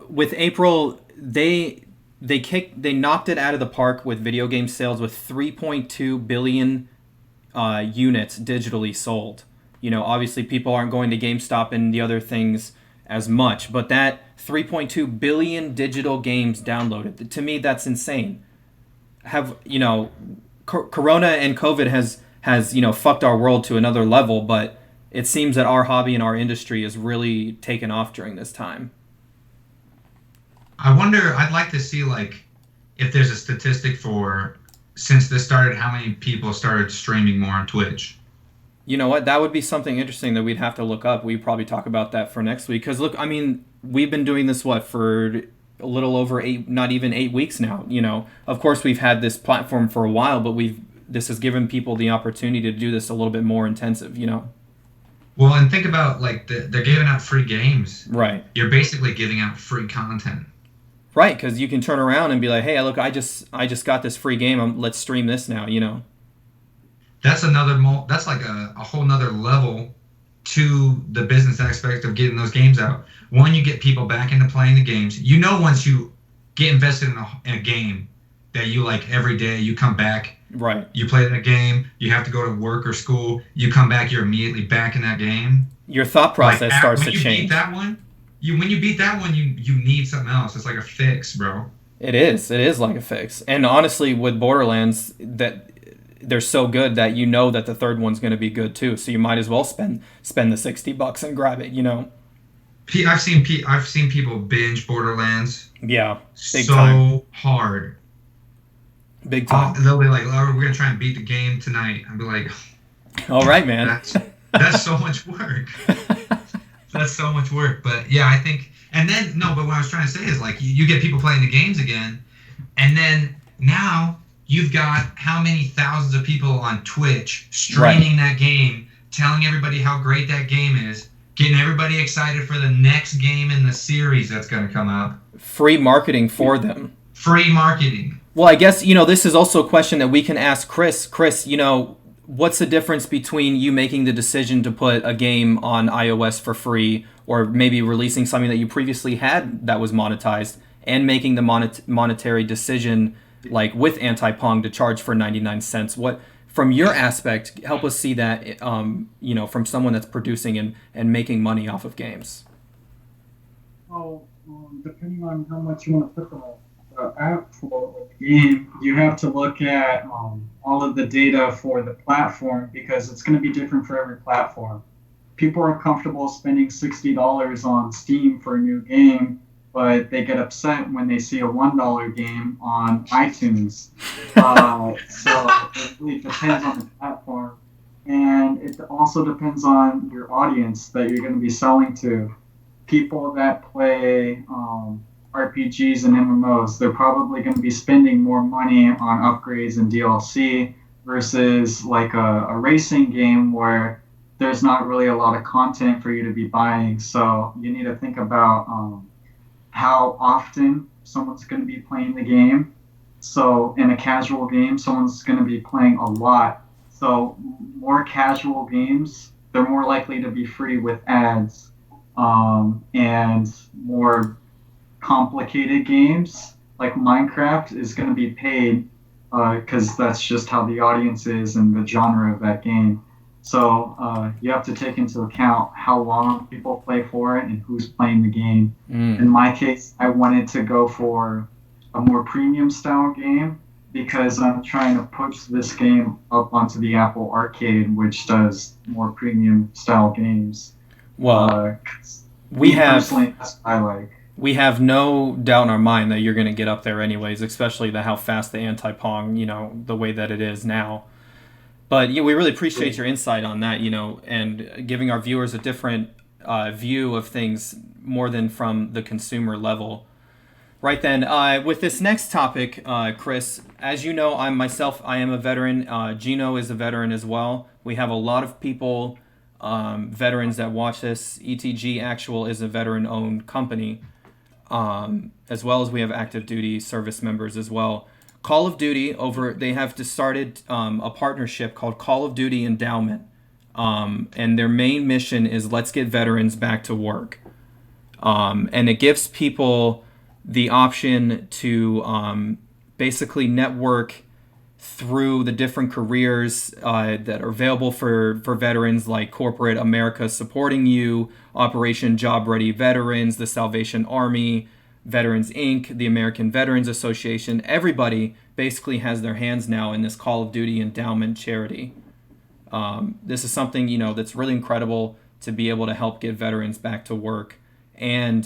with April, they knocked it out of the park with video game sales with 3.2 billion units digitally sold. Obviously people aren't going to GameStop and the other things as much, but that 3.2 billion digital games downloaded, to me, that's insane. Corona and COVID has fucked our world to another level, but it seems that our hobby and our industry has really taken off during this time. I wonder, I'd like to see, like, if there's a statistic for, since this started, how many people started streaming more on Twitch. You know what? That would be something interesting that we'd have to look up. We'd probably talk about that for next week. Because, look, I mean, we've been doing this, for a little over 8 weeks now, Of course, we've had this platform for a while, but this has given people the opportunity to do this a little bit more intensive, Well, and think about, like, they're giving out free games. Right. You're basically giving out free content. Right, because you can turn around and be like, hey, look, I just got this free game. Let's stream this now, That's that's like a whole nother level to the business aspect of getting those games out. One, you get people back into playing the games. Once you get invested in a game, that you like every day. You come back, Right. you play that game, you have to go to work or school, you come back, you're immediately back in that game. Your thought Like process starts when to you beat change. that one, when you beat that one, you need something else. It's like a fix, bro. It is. It is like a fix. And honestly, with Borderlands, that they're so good that you know that the third one's going to be good too. So you might as well spend the $60 and grab it. You know. I've seen people binge Borderlands Yeah. Big so time. hard. Big time. They'll be like, "Oh, we're gonna try and beat the game tonight." I'll be like, All right, man. that's so much work. That's so much work. But yeah, I think, and then no, but what I was trying to say is like you get people playing the games again, and then now you've got how many thousands of people on Twitch streaming that game, telling everybody how great that game is, getting everybody excited for the next game in the series that's going to come out. Free marketing for them. Free marketing. Well, I guess, this is also a question that we can ask Chris. Chris, what's the difference between you making the decision to put a game on iOS for free, or maybe releasing something that you previously had that was monetized, and making the monetary decision, like with Anti-Pong, to charge for 99 cents? What, from your aspect, help us see that, from someone that's producing and making money off of games? Well, depending on how much you want to put the app for the game, you have to look at all of the data for the platform, because it's going to be different for every platform. People are comfortable spending $60 on Steam for a new game, but they get upset when they see a $1 game on iTunes. So it really depends on the platform. And it also depends on your audience that you're going to be selling to. People that play RPGs and MMOs, they're probably going to be spending more money on upgrades and DLC versus like a racing game where there's not really a lot of content for you to be buying. So you need to think about how often someone's going to be playing the game. So in a casual game, someone's going to be playing a lot. So more casual games, they're more likely to be free with ads. And more complicated games like Minecraft is going to be paid because that's just how the audience is and the genre of that game. So you have to take into account how long people play for it and who's playing the game. In my case, I wanted to go for a more premium style game because I'm trying to push this game up onto the Apple Arcade, which does more premium style games. Well, we have no doubt in our mind that you're going to get up there anyways, especially how fast the Anti-Pong, the way that it is now. But we really appreciate your insight on that, and giving our viewers a different view of things more than from the consumer level. Right then, with this next topic, Chris, as you know, I am a veteran. Gino is a veteran as well. We have a lot of people, veterans that watch this. ETG Actual is a veteran-owned company, as well as we have active duty service members as well. Call of Duty, they have started a partnership called Call of Duty Endowment, and their main mission is let's get veterans back to work, and it gives people the option to basically network through the different careers that are available for veterans, like Corporate America Supporting You, Operation Job Ready Veterans, the Salvation Army, Veterans Inc., the American Veterans Association. Everybody basically has their hands now in this Call of Duty Endowment charity. This is something, that's really incredible to be able to help get veterans back to work and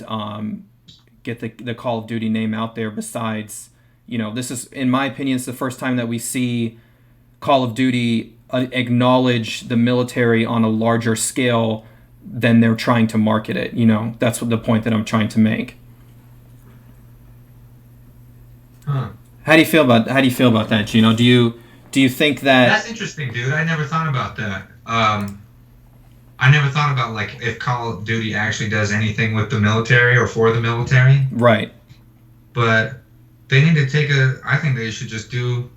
get the Call of Duty name out there. Besides, this is, in my opinion, it's the first time that we see Call of Duty acknowledge the military on a larger scale than they're trying to market it. That's what the point that I'm trying to make. Huh. How do you feel about that, Gino? Do you think that that's interesting, dude? I never thought about that. I never thought about like if Call of Duty actually does anything with the military or for the military. Right. But they need to I think they should just do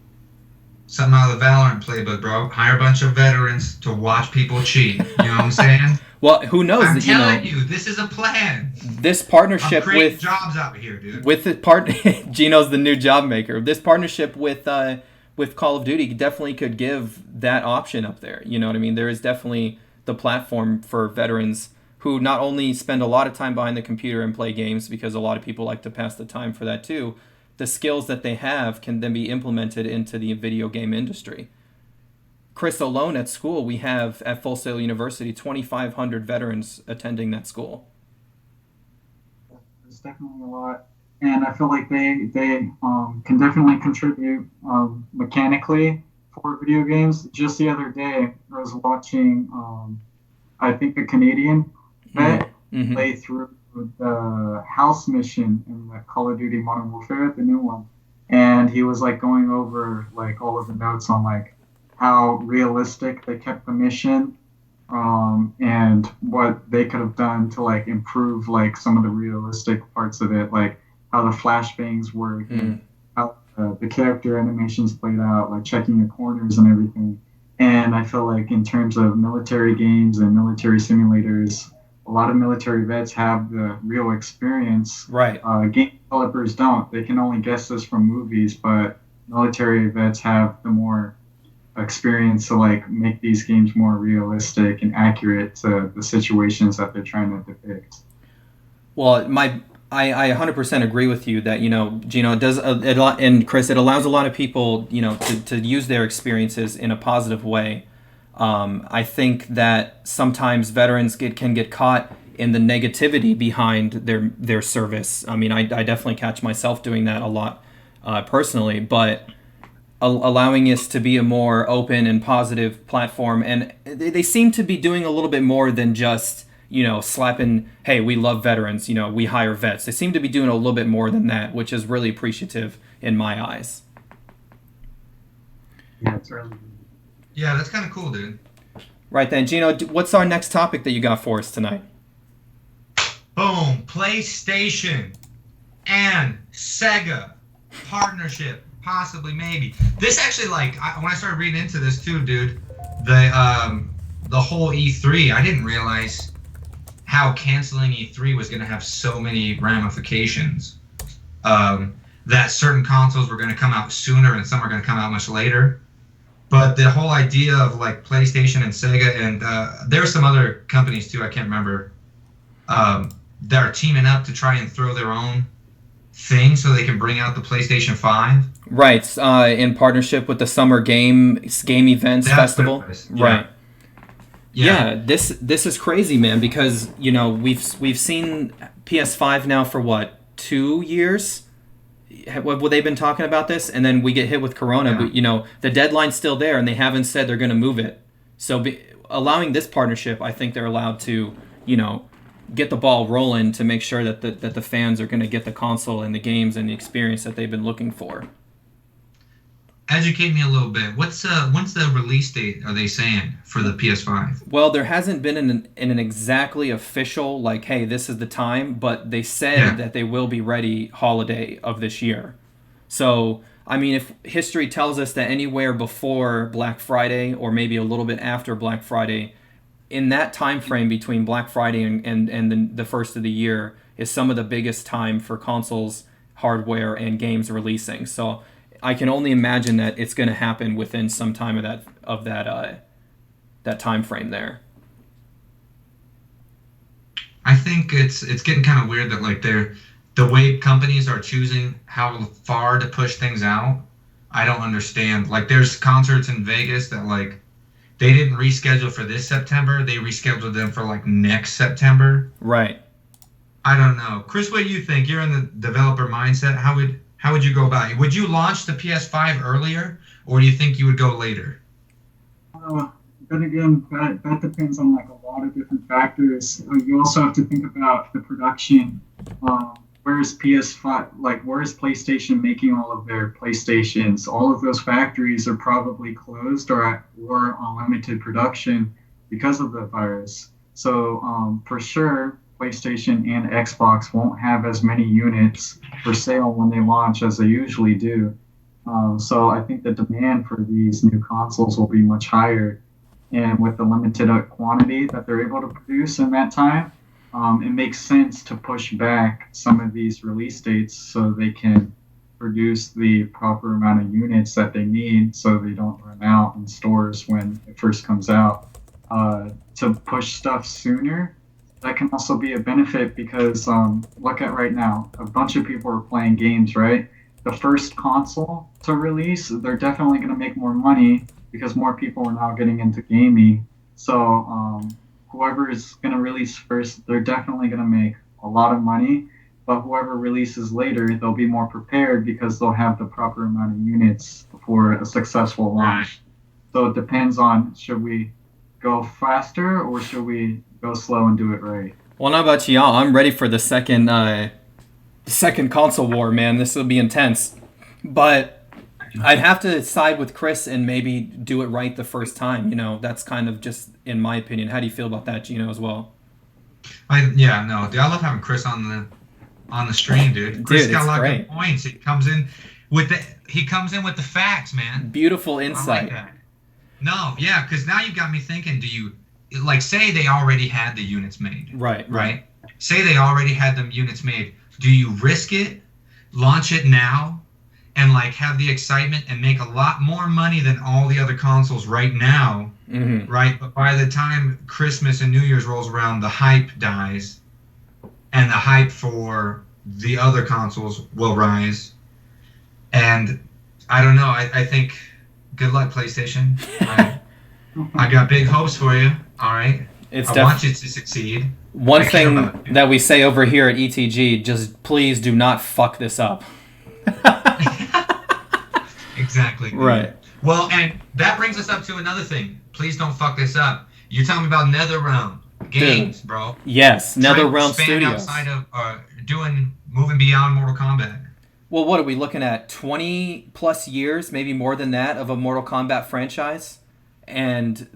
something out of the Valorant playbook, bro. Hire a bunch of veterans to watch people cheat. You know what I'm saying? Well, who knows? I'm telling you, this is a plan. This I'm partnership creating jobs out here, dude. with the Gino's the new job maker. This partnership with Call of Duty definitely could give that option up there. You know what I mean? There is definitely the platform for veterans who not only spend a lot of time behind the computer and play games, because a lot of people like to pass the time for that too. The skills that they have can then be implemented into the video game industry. Chris, alone at school, we have at Full Sail University 2,500 veterans attending that school. There's definitely a lot, and I feel like they can definitely contribute mechanically for video games. Just the other day, I was watching I think a Canadian vet play through the house mission in the Call of Duty Modern Warfare, the new one, and he was like going over like all of the notes on like how realistic they kept the mission, and what they could have done to like improve like some of the realistic parts of it, like how the flashbangs work and how the character animations played out, like checking the corners and everything. And I feel like in terms of military games and military simulators, a lot of military vets have the real experience. Right. Game developers don't. They can only guess this from movies, but military vets have the more experience to like make these games more realistic and accurate to the situations that they're trying to depict. Well, I 100% agree with you that, Gino, it does and Chris, it allows a lot of people, to use their experiences in a positive way. I think that sometimes veterans can get caught in the negativity behind their service. I mean, I definitely catch myself doing that a lot personally, but allowing us to be a more open and positive platform, and they seem to be doing a little bit more than just slapping, hey, we love veterans, we hire vets. They seem to be doing a little bit more than that, which is really appreciative in my eyes. Yeah, it's really. Yeah, that's kind of cool, dude. Right then, Gino, what's our next topic that you got for us tonight? Boom, PlayStation and Sega partnership, possibly, maybe. This actually, like, when I started reading into this too, dude, the whole E3, I didn't realize how canceling E3 was going to have so many ramifications. That certain consoles were going to come out sooner and some are going to come out much later. But the whole idea of like PlayStation and Sega, and there are some other companies too, I can't remember, that are teaming up to try and throw their own thing so they can bring out the PlayStation 5. Right, in partnership with the Summer Game Events Festival. Yeah. Right. Yeah, this is crazy, man, because we've seen PS5 now for what, 2 years? What they've been talking about this, and then we get hit with Corona. Yeah. But the deadline's still there, and they haven't said they're going to move it. So allowing this partnership, I think they're allowed to get the ball rolling to make sure that the fans are going to get the console and the games and the experience that they've been looking for. Educate me a little bit. When's the release date are they saying for the PS5? Well, there hasn't been an exactly official, like, hey, this is the time, but they said that they will be ready holiday of this year. So, I mean, if history tells us that anywhere before Black Friday or maybe a little bit after Black Friday, in that time frame between Black Friday and the first of the year is some of the biggest time for consoles, hardware, and games releasing. So I can only imagine that it's going to happen within some time of that time frame there. I think it's getting kind of weird that like the way companies are choosing how far to push things out. I don't understand. Like there's concerts in Vegas that like they didn't reschedule for this September. They rescheduled them for like next September. Right. I don't know. Chris, what do you think? You're in the developer mindset. How would you go about it? Would you launch the PS5 earlier, or do you think you would go later? Then again, that depends on like a lot of different factors. You also have to think about the production. Where's PS5? Like, where's PlayStation making all of their PlayStations? All of those factories are probably closed or on limited production because of the virus. So for sure, PlayStation and Xbox won't have as many units for sale when they launch as they usually do. So I think the demand for these new consoles will be much higher. And with the limited quantity that they're able to produce in that time, it makes sense to push back some of these release dates so they can produce the proper amount of units that they need so they don't run out in stores when it first comes out. To push stuff sooner, that can also be a benefit because look at right now, a bunch of people are playing games, right? The first console to release, they're definitely going to make more money because more people are now getting into gaming. So whoever is going to release first, they're definitely going to make a lot of money. But whoever releases later, they'll be more prepared because they'll have the proper amount of units for a successful launch. So it depends on, should we go faster or should we go slow and do it right? Well, not about y'all. I'm ready for the second console war, man. This will be intense. But I'd have to side with Chris and maybe do it right the first time. That's kind of just in my opinion. How do you feel about that, Gino, as well? I love having Chris on the stream, dude. Chris got a lot of good points. He comes in with the facts, man. Beautiful insight. I like that. No, yeah, because now you got me thinking. Do you say they already had the units made? Right. Say they already had them units made. Do you risk it, launch it now, and have the excitement and make a lot more money than all the other consoles right now? Mm-hmm. Right, but by the time Christmas and New Year's rolls around, the hype dies, and the hype for the other consoles will rise. And I don't know. I think good luck, PlayStation. I got big hopes for you. All right. I want you to succeed. One thing that we say over here at ETG, just please do not fuck this up. Exactly. Right. Well, and that brings us up to another thing. Please don't fuck this up. You're telling me about NetherRealm games, bro. Yes, NetherRealm Studios. Outside of moving beyond Mortal Kombat. Well, what are we looking at? 20 plus years, maybe more than that, of a Mortal Kombat franchise? And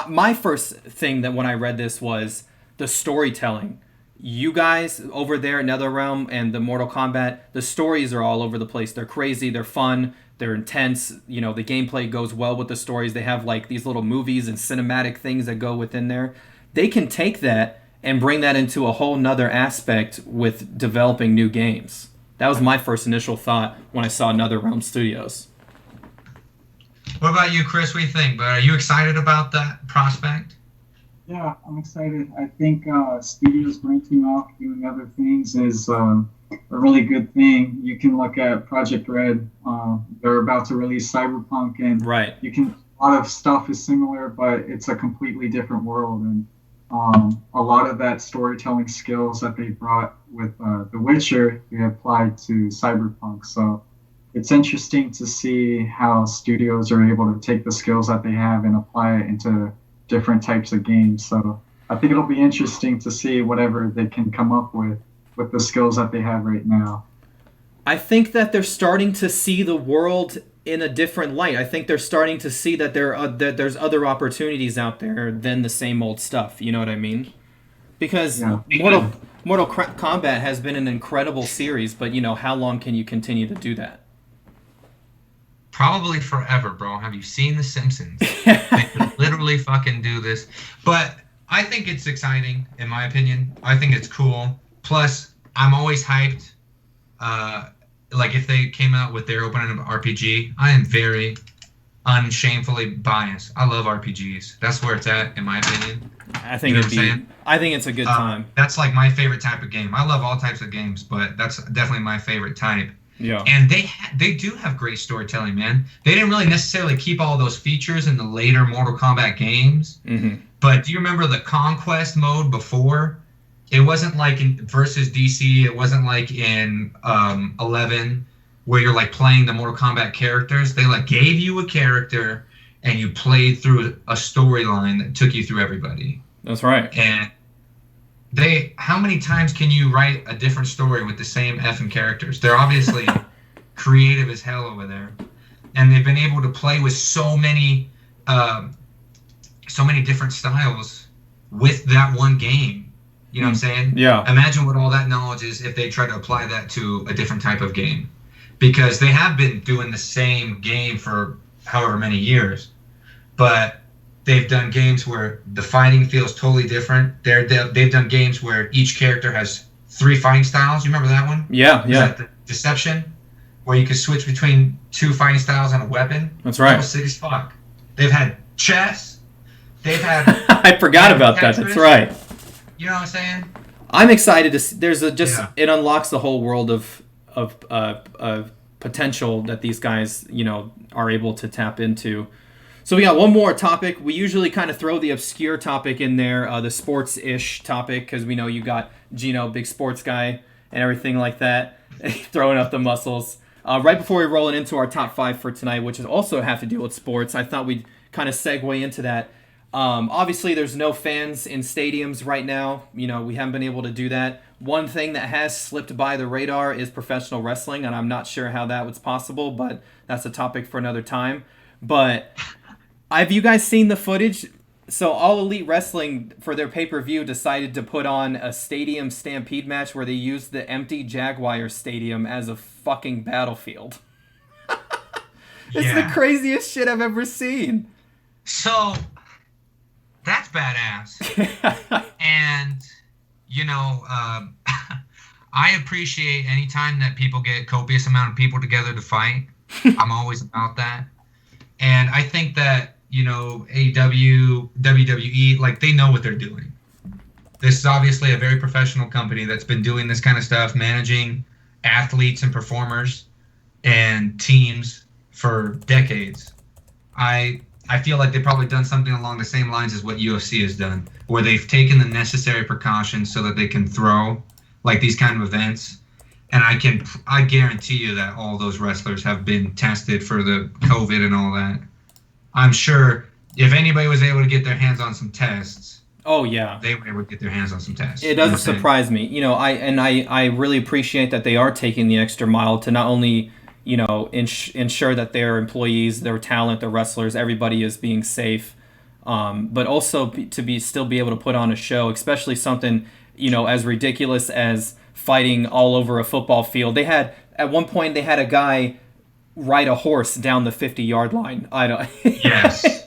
my first thing that when I read this was the storytelling. You guys over there at NetherRealm and the Mortal Kombat, the stories are all over the place. They're crazy, they're fun, they're intense. The gameplay goes well with the stories. They have these little movies and cinematic things that go within there. They can take that and bring that into a whole nother aspect with developing new games. That was my first initial thought when I saw NetherRealm Studios. What about you, Chris? What do you think? Are you excited about that prospect? Yeah, I'm excited. I think studios branching off, doing other things is a really good thing. You can look at Project Red. They're about to release Cyberpunk, and right. A lot of stuff is similar, but it's a completely different world. And a lot of that storytelling skills that they brought with The Witcher, they applied to Cyberpunk. So it's interesting to see how studios are able to take the skills that they have and apply it into different types of games. So I think it'll be interesting to see whatever they can come up with the skills that they have right now. I think that they're starting to see the world in a different light. I think they're starting to see that that there's other opportunities out there than the same old stuff. You know what I mean? Because Mortal Kombat has been an incredible series, but how long can you continue to do that? Probably forever, bro. Have you seen The Simpsons? They could literally fucking do this. But I think it's exciting, in my opinion. I think it's cool. Plus, I'm always hyped. If they came out with their opening of RPG, I am very unshamefully biased. I love RPGs. That's where it's at, in my opinion. I think I think it's a good time. That's my favorite type of game. I love all types of games, but that's definitely my favorite type. Yeah. And they do have great storytelling, man. They didn't really necessarily keep all those features in the later Mortal Kombat games. Mm-hmm. But do you remember the Conquest mode before? It wasn't like in versus DC. It wasn't like in 11 where you're playing the Mortal Kombat characters. They gave you a character and you played through a storyline that took you through everybody. That's right. And how many times can you write a different story with the same effing characters? They're obviously creative as hell over there. And they've been able to play with so many different styles with that one game. You know what I'm saying? Yeah. Imagine what all that knowledge is if they try to apply that to a different type of game. because they have been doing the same game for however many years, but they've done games where the fighting feels totally different. They've done games where each character has 3 fighting styles. You remember that one? Yeah, Was that the Deception? Where you could switch between 2 fighting styles and a weapon? That's right. That was sick as fuck. They've had chess. They've had... I forgot about that. That's right. You know what I'm saying? I'm excited to see. It unlocks the whole world of potential that these guys, are able to tap into. So we got one more topic. We usually kind of throw the obscure topic in there, the sports-ish topic, because we know you got Gino, big sports guy, and everything like that, throwing up the muscles. Right before we roll it into our top 5 for tonight, which also have to do with sports, I thought we'd kind of segue into that. Obviously, there's no fans in stadiums right now. We haven't been able to do that. One thing that has slipped by the radar is professional wrestling, and I'm not sure how that was possible, but that's a topic for another time. But have you guys seen the footage? So All Elite Wrestling, for their pay-per-view, decided to put on a stadium stampede match where they used the empty Jaguar Stadium as a fucking battlefield. It's the craziest shit I've ever seen. So, that's badass. And, I appreciate any time that people get copious amount of people together to fight. I'm always about that. And I think that, AEW, WWE, like, they know what they're doing. This is obviously a very professional company that's been doing this kind of stuff, managing athletes and performers and teams for decades. I feel like they've probably done something along the same lines as what UFC has done, where they've taken the necessary precautions so that they can throw like these kind of events. And I guarantee you that all those wrestlers have been tested for the COVID and all that. I'm sure if anybody was able to get their hands on some tests, oh yeah, they were able to get their hands on some tests. It doesn't surprise me. I really appreciate that they are taking the extra mile to not only ensure that their employees, their talent, their wrestlers, everybody is being safe, but also to still be able to put on a show, especially something as ridiculous as fighting all over a football field. At one point they had a guy ride a horse down the 50-yard line. Yes.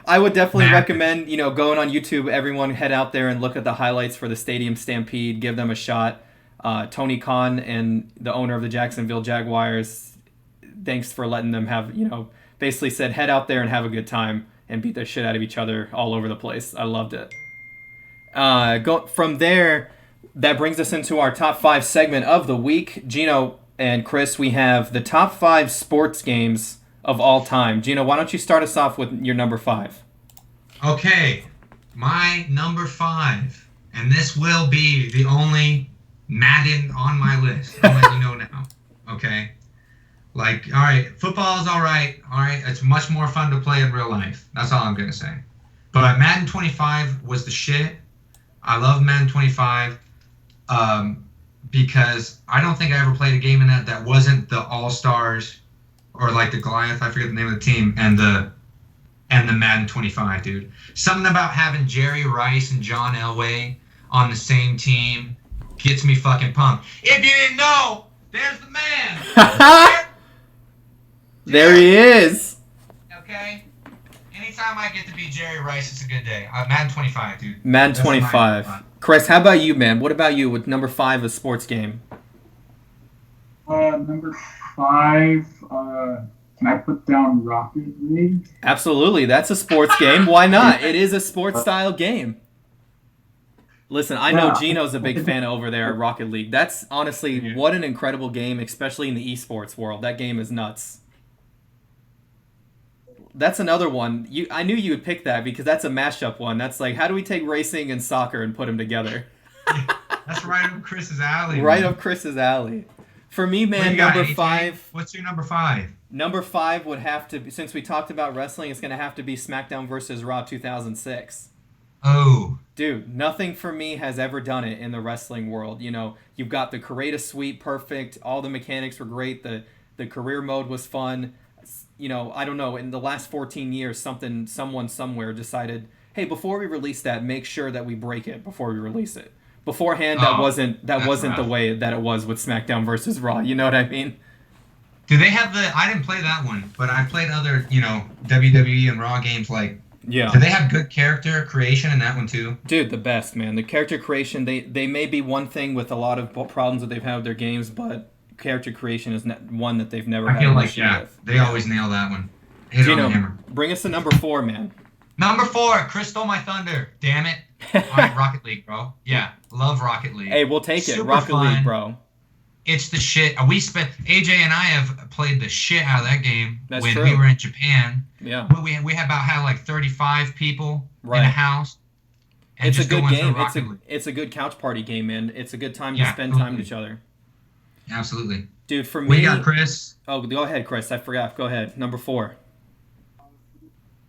I would definitely recommend, going on YouTube, everyone head out there and look at the highlights for the Stadium Stampede, give them a shot. Tony Khan and the owner of the Jacksonville Jaguars, thanks for letting them have, basically said head out there and have a good time and beat the shit out of each other all over the place. I loved it. From there, that brings us into our top 5 segment of the week. Gino and Chris, we have the top 5 sports games of all time. Gino, why don't you start us off with your number 5? Okay, my number 5, and this will be the only Madden on my list. I'll let you know now. Okay? Like, all right, football is all right. All right, it's much more fun to play in real life. That's all I'm going to say. But Madden 25 was the shit. I love Madden 25 because I don't think I ever played a game in that wasn't the All-Stars or like the Goliath, I forget the name of the team, and the Madden 25, dude. Something about having Jerry Rice and John Elway on the same team gets me fucking pumped. If you didn't know, there's the man. There he is. Okay? Anytime I get to be Jerry Rice, it's a good day. Madden 25, dude. Madden 25. Chris, how about you, man? What about you with number 5, a sports game? Number 5, can I put down Rocket League? Absolutely. That's a sports game. Why not? It is a sports-style game. Listen, I know Gino's a big fan over there at Rocket League. That's honestly, what an incredible game, especially in the esports world. That game is nuts. That's another one. I knew you would pick that because that's a mashup one. That's like, how do we take racing and soccer and put them together? That's right up Chris's alley. Right up Chris's alley. For me, man, number 5. What's your number 5? Number 5 would have to be, since we talked about wrestling, it's going to have to be SmackDown versus Raw 2006. Oh. Dude, nothing for me has ever done it in the wrestling world. You've got the Creative Suite, perfect. All the mechanics were great. The career mode was fun. I don't know, in the last 14 years, someone somewhere decided, hey, before we release that, make sure that we break it before we release it. Beforehand, that wasn't the way that it was with SmackDown versus Raw. You know what I mean? Do they have the? I didn't play that one, but I played other, WWE and Raw games. Like, Yeah. do they have good character creation in that one too? Dude, the best, man. The character creation, they may be one thing with a lot of problems that they've had with their games, but character creation is one that they've never I had feel an like issue with. they always nail that one. Hit it on the hammer. Bring us to number 4, man. Number 4, Chris stole my thunder. Damn it. All right, Rocket League, bro. Yeah, love Rocket League. Hey, we'll take it. Super Rocket fun. League, bro. It's the shit. AJ and I have played the shit out of that game That's when true. we were in Japan. Yeah. We had like 35 people Right. in a house. And It's a just good going through game. Rocket League. It's a good couch party game, man. It's a good time to Yeah, spend time totally. with each other. Absolutely. Dude, for me... What do you got, Chris? Oh, go ahead, Chris. I forgot. Go ahead. Number 4.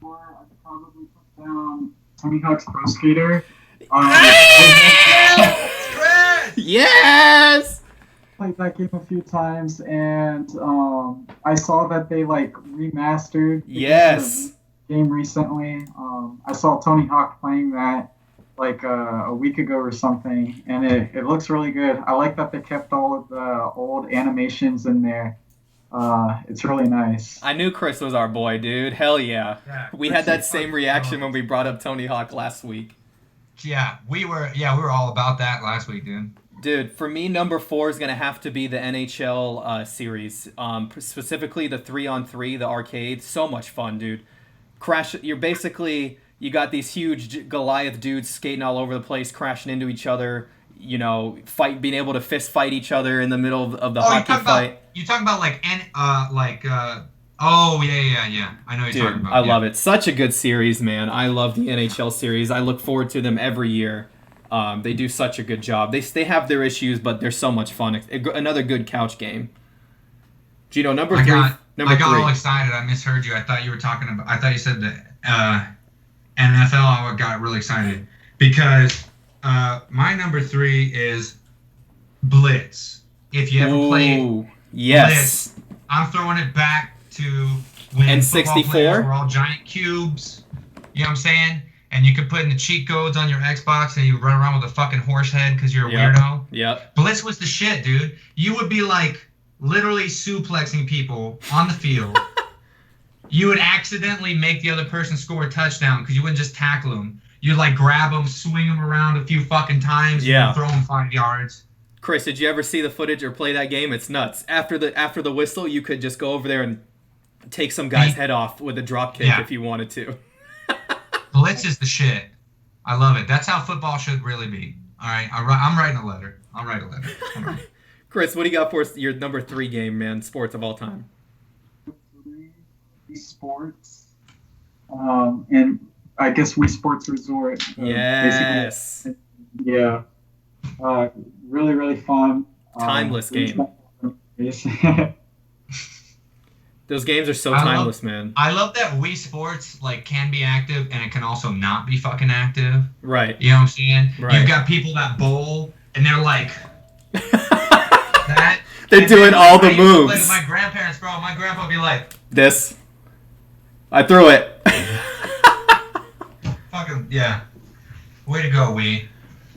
Or I'd probably put down Tony Hawk's Pro Skater. Chris! Yes! Played that game a few times, and I saw that they remastered Yes. the game recently. I saw Tony Hawk playing that a week ago or something, and it looks really good. I like that they kept all of the old animations in there. It's really nice. I knew Chris was our boy, dude. Hell yeah. We had that same reaction when we brought up Tony Hawk last week. Yeah, we were all about that last week, dude. Dude, for me, number 4 is going to have to be the NHL series. Specifically the 3-on-3, the arcade. So much fun, dude. You got these huge Goliath dudes skating all over the place, crashing into each other, being able to fist fight each other in the middle of the hockey fight. You talking about yeah. I know you're Dude, talking about. I love it. Such a good series, man. I love the NHL series. I look forward to them every year. They do such a good job. They have their issues, but they're so much fun. Another good couch game. Gino, number 3. I got all excited. I misheard you. I thought you said the NFL. I got really excited because my number 3 is Blitz. If you ever played yes. Blitz, I'm throwing it back to when football N64 players were all giant cubes. You know what I'm saying? And you could put in the cheat codes on your Xbox and you run around with a fucking horse head because you're a weirdo. Yep. Blitz was the shit, dude. You would be literally suplexing people on the field. You would accidentally make the other person score a touchdown because you wouldn't just tackle them. You'd grab them, swing them around a few fucking times, and throw them 5 yards. Chris, did you ever see the footage or play that game? It's nuts. After the whistle, you could just go over there and take some guy's head off with a drop kick if you wanted to. Blitz is the shit. I love it. That's how football should really be. All right, I'm writing a letter. I'll write a letter. All right. Chris, what do you got for your number 3 game, man? Sports of all time. Sports, and I guess Wii Sports Resort. Yes. Yeah. Really, really fun. Timeless game. Those games are so timeless, man. I love that Wii Sports can be active and it can also not be fucking active. Right. You know what I'm saying? Right. You've got people that bowl and they're that. They're doing all the moves. Like my grandparents, bro. My grandpa would be like, this. I threw it. fucking yeah. Way to go, Wii.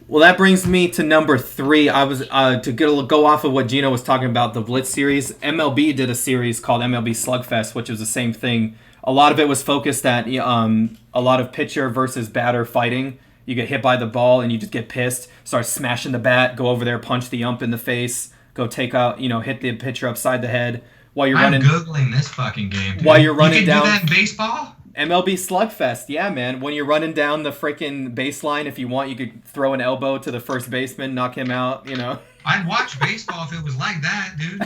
Well, that brings me to number 3. I was to go off of what Gino was talking about, the Blitz series. MLB did a series called MLB Slugfest, which was the same thing. A lot of it was focused at a lot of pitcher versus batter fighting. You get hit by the ball and you just get pissed, start smashing the bat, go over there, punch the ump in the face, go take out, hit the pitcher upside the head while you're running. I'm googling this fucking game, dude. While you're running down. down. You can do that in baseball? MLB Slugfest, yeah, man. When you're running down the freaking baseline, if you want, you could throw an elbow to the first baseman, knock him out, I'd watch baseball if it was like that, dude.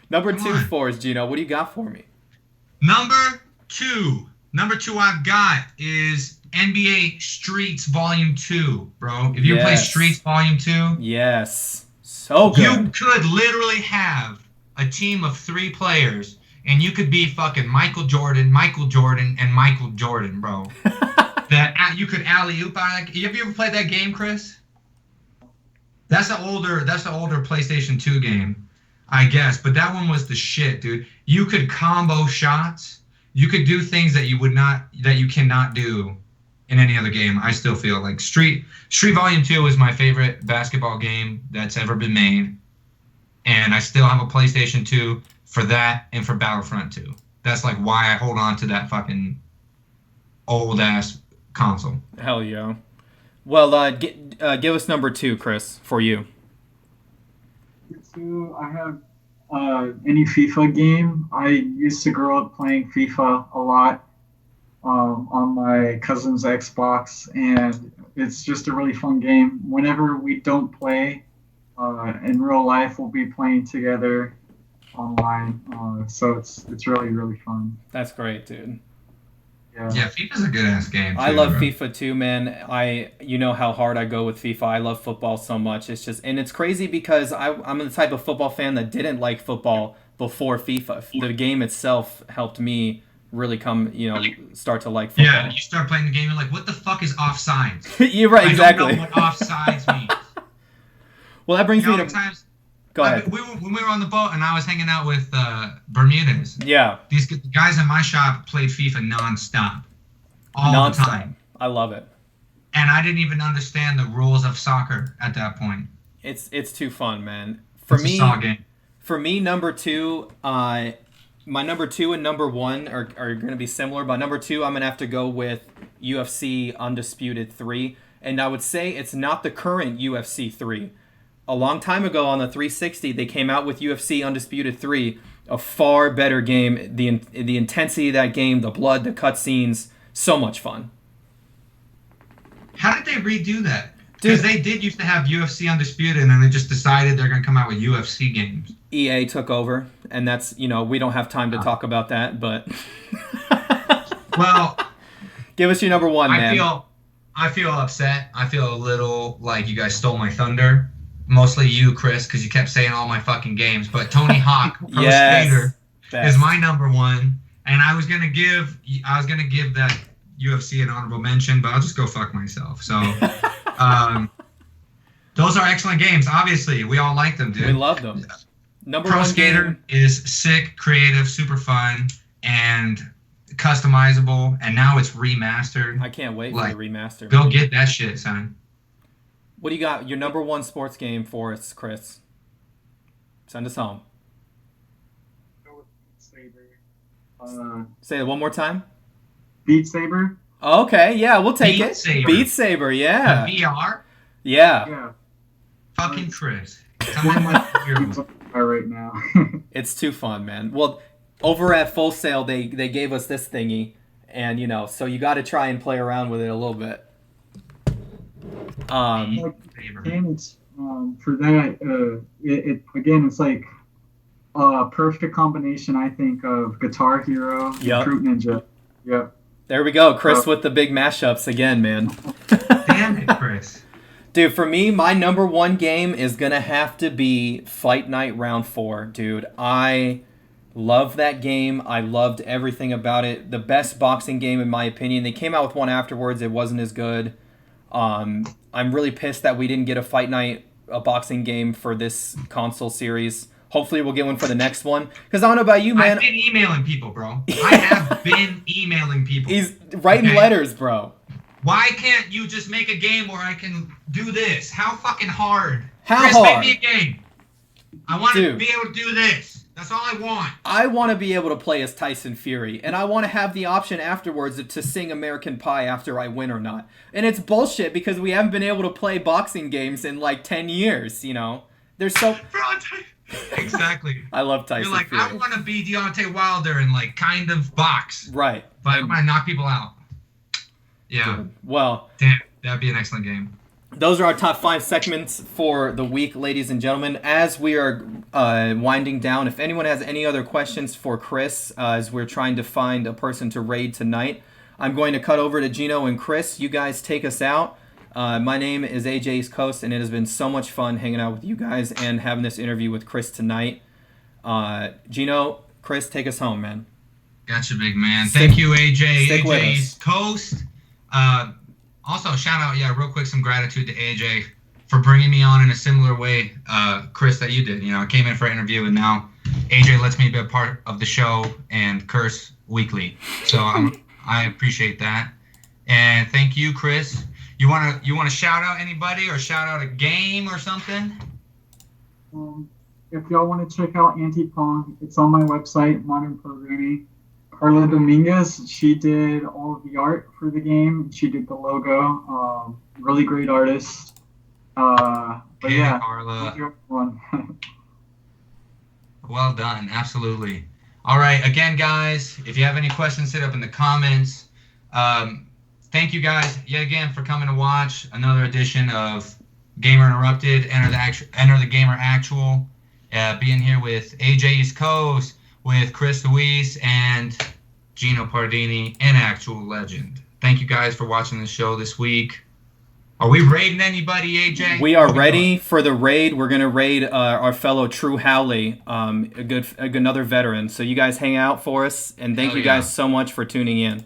Number 2 for us, Gino. What do you got for me? Number two I've got is NBA Streets Volume 2, bro. If you play Streets Volume 2, yes, so good. You could literally have a team of 3 players. And you could be fucking Michael Jordan, and Michael Jordan, bro. That you could alley-oop out. Have you ever played that game, Chris? That's the older PlayStation 2 game, I guess. But that one was the shit, dude. You could combo shots. You could do things that you cannot do in any other game. I still feel like Street Volume 2 is my favorite basketball game that's ever been made. And I still have a PlayStation 2 for that and for Battlefront 2. That's like why I hold on to that fucking old ass console. Hell yeah. Well, give us number 2, Chris, for you. Two, I have any FIFA game. I used to grow up playing FIFA a lot on my cousin's Xbox, and it's just a really fun game. Whenever we don't play in real life, we'll be playing together online. So it's really, really fun. That's great, dude. Yeah, FIFA's a good ass game. I love FIFA too, man. You know how hard I go with FIFA. I love football so much. It's just, and it's crazy because I'm the type of football fan that didn't like football before FIFA. The game itself helped me really start to like football. Yeah, you start playing the game, you're like, what the fuck is offsides? You're right, exactly. I don't know what offsides means. Well, that brings me to... Times, Go ahead. When we were on the boat and I was hanging out with Bermudez. Yeah. These guys in my shop played FIFA nonstop. All the time. I love it. And I didn't even understand the rules of soccer at that point. It's too fun, man. It's a solid game. For me, number 2, my number 2 and number 1 are going to be similar. But number 2, I'm going to have to go with UFC Undisputed 3. And I would say it's not the current UFC 3. A long time ago on the 360, they came out with UFC Undisputed 3, a far better game. The intensity of that game, the blood, the cutscenes, so much fun. How did they redo that? Because they did used to have UFC Undisputed, and then they just decided they're going to come out with UFC games. EA took over, and that's, we don't have time to talk about that, but... Well... Give us your number 1, man. I feel upset. I feel a little like you guys stole my thunder. Mostly you, Chris, because you kept saying all my fucking games. But Tony Hawk, Pro Skater, is my number 1. And I was gonna give that UFC an honorable mention, but I'll just go fuck myself. So, those are excellent games. Obviously, we all like them, dude. We love them. Number Pro 1 Skater game is sick, creative, super fun, and customizable. And now it's remastered. I can't wait for the remaster. Go get that shit, son. What do you got? Your number 1 sports game for us, Chris? Send us home. Say it one more time. Beat Saber. Okay, yeah, we'll take it. Saber. Beat Saber, yeah. The VR? Yeah. Fucking Chris. It's one of my favorites right now. It's too fun, man. Well, over at Full Sail, they gave us this thingy, and so you got to try and play around with it a little bit. Mechanics for that, it's like a perfect combination, I think, of Guitar Hero and Fruit Ninja. Yep. There we go, Chris with the big mashups again, man. Damn it, Chris. Dude, for me, my number 1 game is gonna have to be Fight Night Round 4, dude. I love that game. I loved everything about it. The best boxing game, in my opinion. They came out with one afterwards. It wasn't as good. I'm really pissed that we didn't get a boxing game for this console series. Hopefully we'll get one for the next one. Because I don't know about you, man. I've been emailing people, bro. I have been emailing people. He's writing letters, bro. Why can't you just make a game where I can do this? How fucking hard? How Chris, hard? make me a game. I want to be able to do this. That's all I want. I want to be able to play as Tyson Fury, and I want to have the option afterwards to sing American Pie after I win or not. And it's bullshit because we haven't been able to play boxing games in like 10 years, There's so... Exactly. I love Tyson You're like, Fury. I want to be Deontay Wilder and like kind of box. Right. But I'm going to knock people out. Yeah. Good. Well... Damn, that'd be an excellent game. Those are our top 5 segments for the week, ladies and gentlemen. As we are winding down, if anyone has any other questions for Chris, as we're trying to find a person to raid tonight, I'm going to cut over to Gino and Chris. You guys take us out. My name is AJ East Coast, and it has been so much fun hanging out with you guys and having this interview with Chris tonight. Gino, Chris, take us home, man. Gotcha, big man. Thank you, AJ. Stick with AJ us. East Coast. Also, shout out, real quick, some gratitude to AJ for bringing me on in a similar way, Chris, that you did. I came in for an interview, and now AJ lets me be a part of the show and curse weekly. So I appreciate that. And thank you, Chris. You wanna shout out anybody or shout out a game or something? if y'all want to check out Anti-Pong, it's on my website, Modern Programming. Carla Dominguez, she did all of the art for the game. She did the logo. Really great artist. But Hey, yeah, Carla. one. Well done. Absolutely. All right. Again, guys, if you have any questions, hit up in the comments. Thank you guys yet again for coming to watch another edition of Gamer Interrupted. Enter the Gamer Actual. Being here with AJ East Coast, with Chris Luis, and Gino Pardini, an actual legend. Thank you guys for watching the show this week. Are we raiding anybody, AJ? We are ready for the raid. We're gonna raid our fellow True Howley, another veteran. So you guys hang out for us, and thank you guys so much for tuning in.